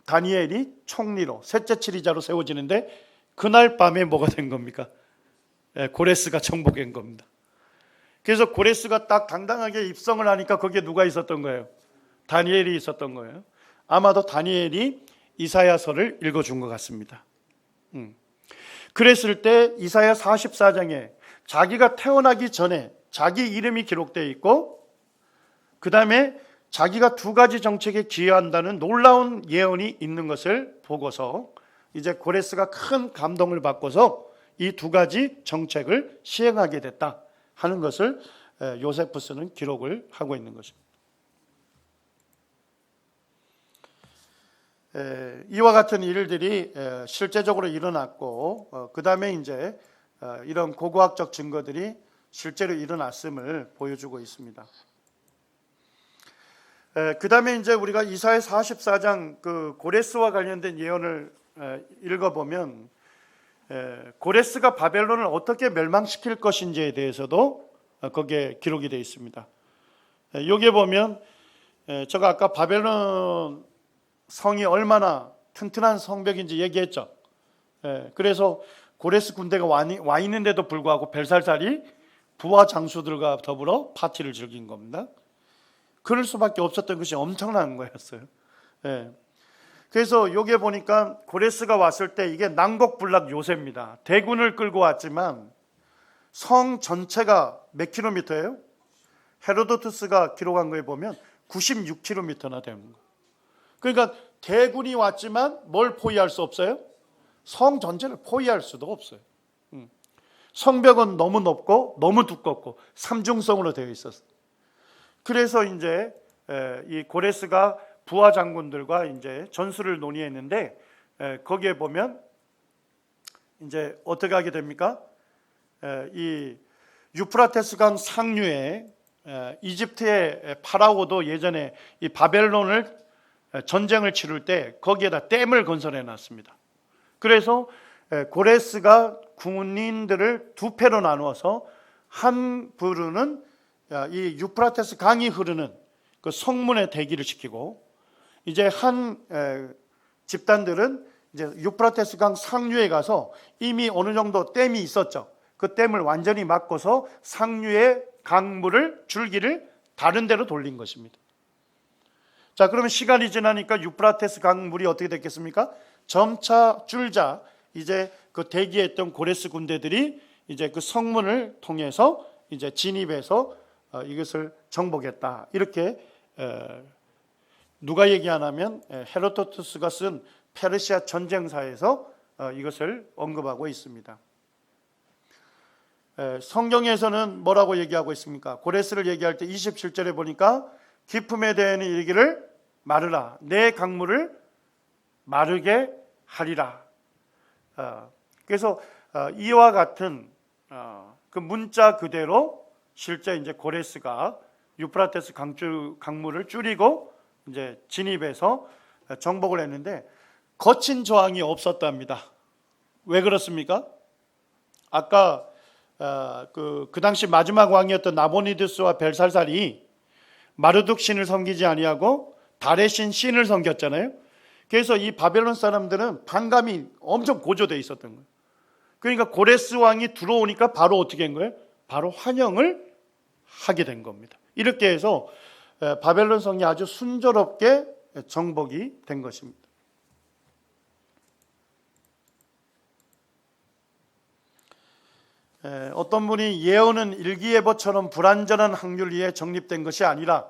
다니엘이 총리로 셋째 치리자로 세워지는데 그날 밤에 뭐가 된 겁니까? 고레스가 정복한 겁니다. 그래서 고레스가 딱 당당하게 입성을 하니까 거기에 누가 있었던 거예요? 다니엘이 있었던 거예요. 아마도 다니엘이 이사야서를 읽어준 것 같습니다. 그랬을 때 이사야 44장에 자기가 태어나기 전에 자기 이름이 기록되어 있고 그 다음에 자기가 두 가지 정책에 기여한다는 놀라운 예언이 있는 것을 보고서 이제 고레스가 큰 감동을 받고서 이 두 가지 정책을 시행하게 됐다 하는 것을 요세푸스는 기록을 하고 있는 것입니다. 이와 같은 일들이 실제적으로 일어났고 그 다음에 이제 이런 고고학적 증거들이 실제로 일어났음을 보여주고 있습니다. 그 다음에 이제 우리가 이사야 44장 그 고레스와 관련된 예언을 읽어보면 고레스가 바벨론을 어떻게 멸망시킬 것인지에 대해서도 거기에 기록이 되어 있습니다. 여기에 보면 제가 아까 바벨론 성이 얼마나 튼튼한 성벽인지 얘기했죠. 그래서 고레스 군대가 와 있는데도 불구하고 벨살살이 부하 장수들과 더불어 파티를 즐긴 겁니다. 그럴 수밖에 없었던 것이 엄청난 거였어요. 그래서 여기에 보니까 고레스가 왔을 때 이게 난곡불락 요새입니다. 대군을 끌고 왔지만 성 전체가 몇 킬로미터예요? 헤로도투스가 기록한 거에 보면 96킬로미터나 되는 거예요. 그러니까 대군이 왔지만 뭘 포위할 수 없어요? 성 전체를 포위할 수도 없어요. 성벽은 너무 높고 너무 두껍고 삼중성으로 되어 있었어요. 그래서 이제 이 고레스가 부하 장군들과 이제 전술을 논의했는데 거기에 보면 이제 어떻게 하게 됩니까? 이 유프라테스강 상류에 이집트의 파라오도 예전에 이 바벨론을 전쟁을 치를 때 거기에다 댐을 건설해 놨습니다. 그래서 고레스가 군인들을 두 패로 나누어서 한 부류는 이 유프라테스 강이 흐르는 그 성문에 대기를 시키고 이제 한 집단들은 이제 유프라테스 강 상류에 가서 이미 어느 정도 댐이 있었죠. 그 댐을 완전히 막고서 상류의 강물을 줄기를 다른 데로 돌린 것입니다. 자, 그러면 시간이 지나니까 유프라테스 강물이 어떻게 됐겠습니까? 점차 줄자 이제 그 대기했던 고레스 군대들이 이제 그 성문을 통해서 이제 진입해서 이것을 정복했다. 이렇게 누가 얘기하냐면 헤로도투스가 쓴 페르시아 전쟁사에서 이것을 언급하고 있습니다. 성경에서는 뭐라고 얘기하고 있습니까? 고레스를 얘기할 때 27절에 보니까 기품에 대해는 이르기를 마르라, 내 강물을 마르게 하리라. 그래서 이와 같은 그 문자 그대로 실제 이제 고레스가 유프라테스 강물을 줄이고 이제 진입해서 정복을 했는데 거친 저항이 없었답니다. 왜 그렇습니까? 아까 그 당시 마지막 왕이었던 나보니두스와 벨살살이 마르둑 신을 섬기지 아니하고 달의 신을 섬겼잖아요. 그래서 이 바벨론 사람들은 반감이 엄청 고조돼 있었던 거예요. 그러니까 고레스 왕이 들어오니까 바로 어떻게 한 거예요? 바로 환영을 하게 된 겁니다. 이렇게 해서 바벨론 성이 아주 순조롭게 정복이 된 것입니다. 어떤 분이 예언은 일기예보처럼 불완전한 확률 위에 정립된 것이 아니라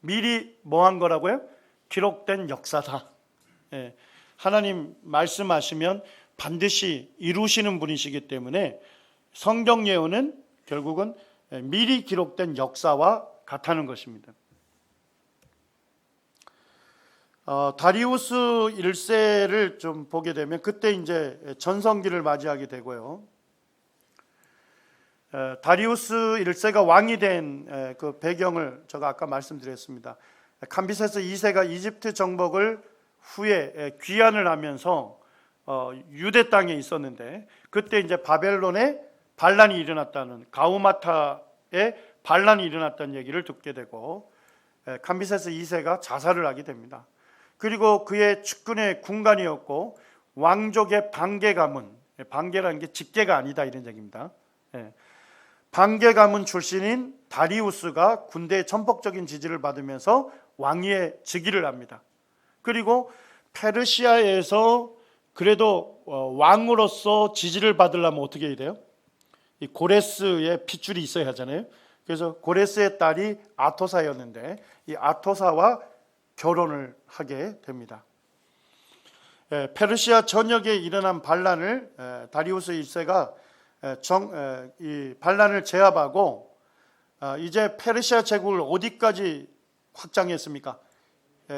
미리 뭐 한 거라고요? 기록된 역사다. 하나님 말씀하시면 반드시 이루시는 분이시기 때문에 성경 예언은 결국은 미리 기록된 역사와 같다는 것입니다. 다리우스 1세를 좀 보게 되면 그때 이제 전성기를 맞이하게 되고요. 다리우스 1세가 왕이 된 그 배경을 제가 아까 말씀드렸습니다. 캄비세스 2세가 이집트 정복을 후에 귀환을 하면서 유대 땅에 있었는데 그때 이제 바벨론에 반란이 일어났다는, 가우마타에 반란이 일어났다는 얘기를 듣게 되고 캄비세스 2세가 자살을 하게 됩니다. 그리고 그의 측근의 군관이었고 왕족의 반개 가문, 반개라는 게 직계가 아니다 이런 얘기입니다. 반개 가문 출신인 다리우스가 군대의 전폭적인 지지를 받으면서 왕위에 즉위를 합니다. 그리고 페르시아에서 그래도 왕으로서 지지를 받으려면 어떻게 해야 돼요? 이 고레스의 핏줄이 있어야 하잖아요. 그래서 고레스의 딸이 아토사였는데 이 아토사와 결혼을 하게 됩니다. 페르시아 전역에 일어난 반란을 다리우스 1세가 이 반란을 제압하고 이제 페르시아 제국을 어디까지 확장했습니까?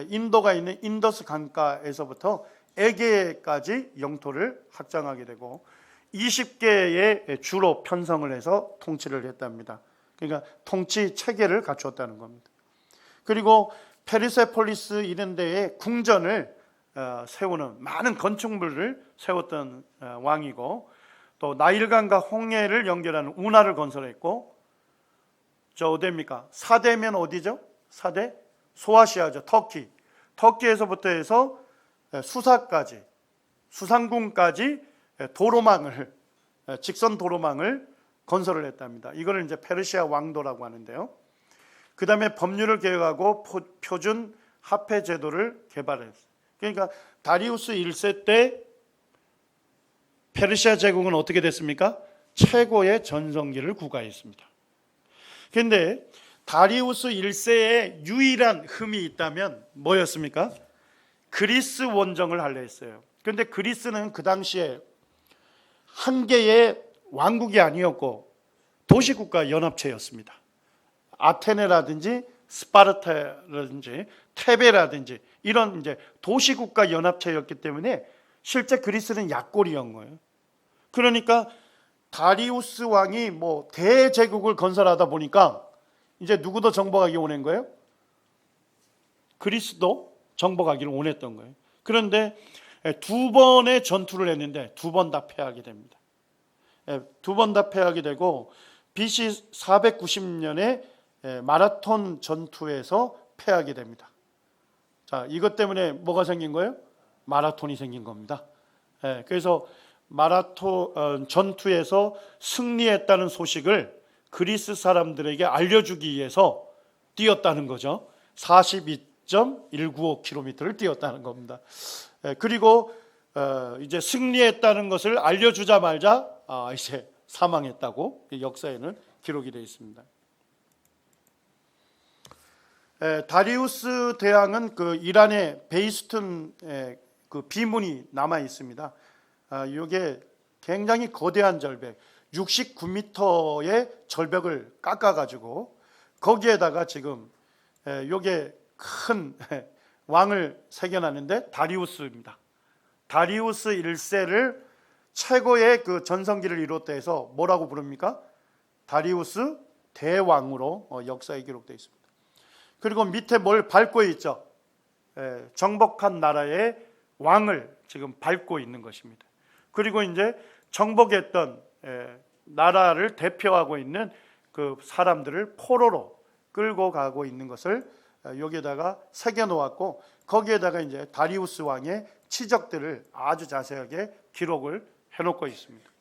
인도가 있는 인더스 강가에서부터 에게까지 영토를 확장하게 되고 20개의 주로 편성을 해서 통치를 했답니다. 그러니까 통치 체계를 갖추었다는 겁니다. 그리고 페르세폴리스 이런 데에 궁전을 세우는 많은 건축물을 세웠던 왕이고 또 나일강과 홍해를 연결하는 운하를 건설했고 저 어디입니까? 사대면 어디죠? 사대? 소아시아죠. 터키에서부터 해서 수사까지, 수상궁까지 도로망을, 직선 도로망을 건설을 했답니다. 이거를 이제 페르시아 왕도라고 하는데요. 그 다음에 법률을 개혁하고 표준 화폐 제도를 개발했어요. 그러니까 다리우스 1세 때 페르시아 제국은 어떻게 됐습니까? 최고의 전성기를 구가했습니다. 그런데 다리우스 1세의 유일한 흠이 있다면 뭐였습니까? 그리스 원정을 하려 했어요. 그런데 그리스는 그 당시에 한 개의 왕국이 아니었고 도시국가 연합체였습니다. 아테네라든지 스파르타라든지 테베라든지 이런 이제 도시국가 연합체였기 때문에 실제 그리스는 약골이었던 거예요. 그러니까 다리우스 왕이 뭐 대제국을 건설하다 보니까 이제 누구도 정복하기 원한 거예요? 그리스도 정복하기를 원했던 거예요. 그런데 두 번의 전투를 했는데 두 번 다 패하게 됩니다. 두 번 다 패하게 되고 BC 490년에 마라톤 전투에서 패하게 됩니다. 자, 이것 때문에 뭐가 생긴 거예요? 마라톤이 생긴 겁니다. 그래서 마라톤 전투에서 승리했다는 소식을 그리스 사람들에게 알려주기 위해서 뛰었다는 거죠. 42.195km를 뛰었다는 겁니다. 그리고 이제 승리했다는 것을 알려주자마자 이제 사망했다고 역사에는 기록이 되어 있습니다. 다리우스 대왕은 그 이란의 베이스툰에 그 비문이 남아 있습니다. 이게 굉장히 거대한 절벽, 69m의 절벽을 깎아가지고 거기에다가 지금 요게 큰 왕을 새겨놨는데 다리우스입니다. 다리우스 1세를 최고의 그 전성기를 이뤘다 해서 뭐라고 부릅니까? 다리우스 대왕으로 역사에 기록되어 있습니다. 그리고 밑에 뭘 밟고 있죠? 정복한 나라의 왕을 지금 밟고 있는 것입니다. 그리고 이제 정복했던 나라를 대표하고 있는 그 사람들을 포로로 끌고 가고 있는 것을 여기에다가 새겨 놓았고, 거기에다가 이제 다리우스 왕의 치적들을 아주 자세하게 기록을 해놓고 있습니다.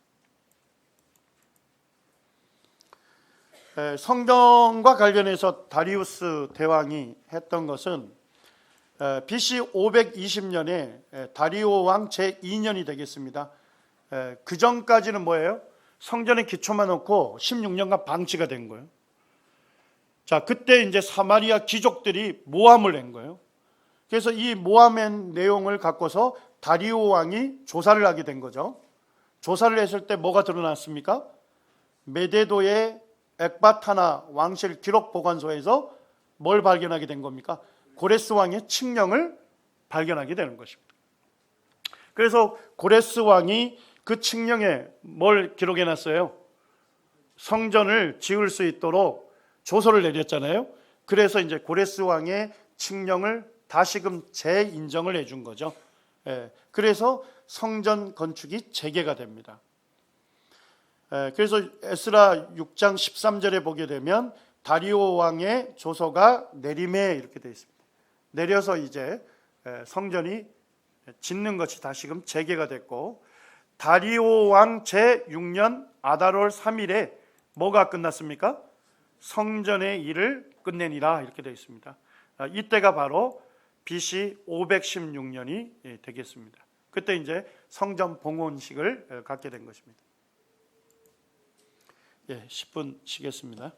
성경과 관련해서 다리우스 대왕이 했던 것은 BC 520년에 다리오 왕 제2년이 되겠습니다. 그 전까지는 뭐예요? 성전에 기초만 놓고 16년간 방치가 된 거예요. 자, 그때 이제 사마리아 귀족들이 모함을 낸 거예요. 그래서 이 모함의 내용을 갖고서 다리오 왕이 조사를 하게 된 거죠. 조사를 했을 때 뭐가 드러났습니까? 메데도의 엑바타나 왕실 기록 보관소에서 뭘 발견하게 된 겁니까? 고레스 왕의 칙령을 발견하게 되는 것입니다. 그래서 고레스 왕이 그 칙령에 뭘 기록해 놨어요? 성전을 지을 수 있도록 조서를 내렸잖아요. 그래서 이제 고레스 왕의 칙령을 다시금 재인정을 해준 거죠. 그래서 성전 건축이 재개가 됩니다. 그래서 에스라 6장 13절에 보게 되면 다리오 왕의 조서가 내림에 이렇게 되어 있습니다. 내려서 이제 성전이 짓는 것이 다시금 재개가 됐고, 다리오 왕 제6년 아달월 3일에 뭐가 끝났습니까? 성전의 일을 끝내니라 이렇게 되어 있습니다. 이때가 바로 BC 516년이 되겠습니다. 그때 이제 성전 봉헌식을 갖게 된 것입니다. 10분 쉬겠습니다.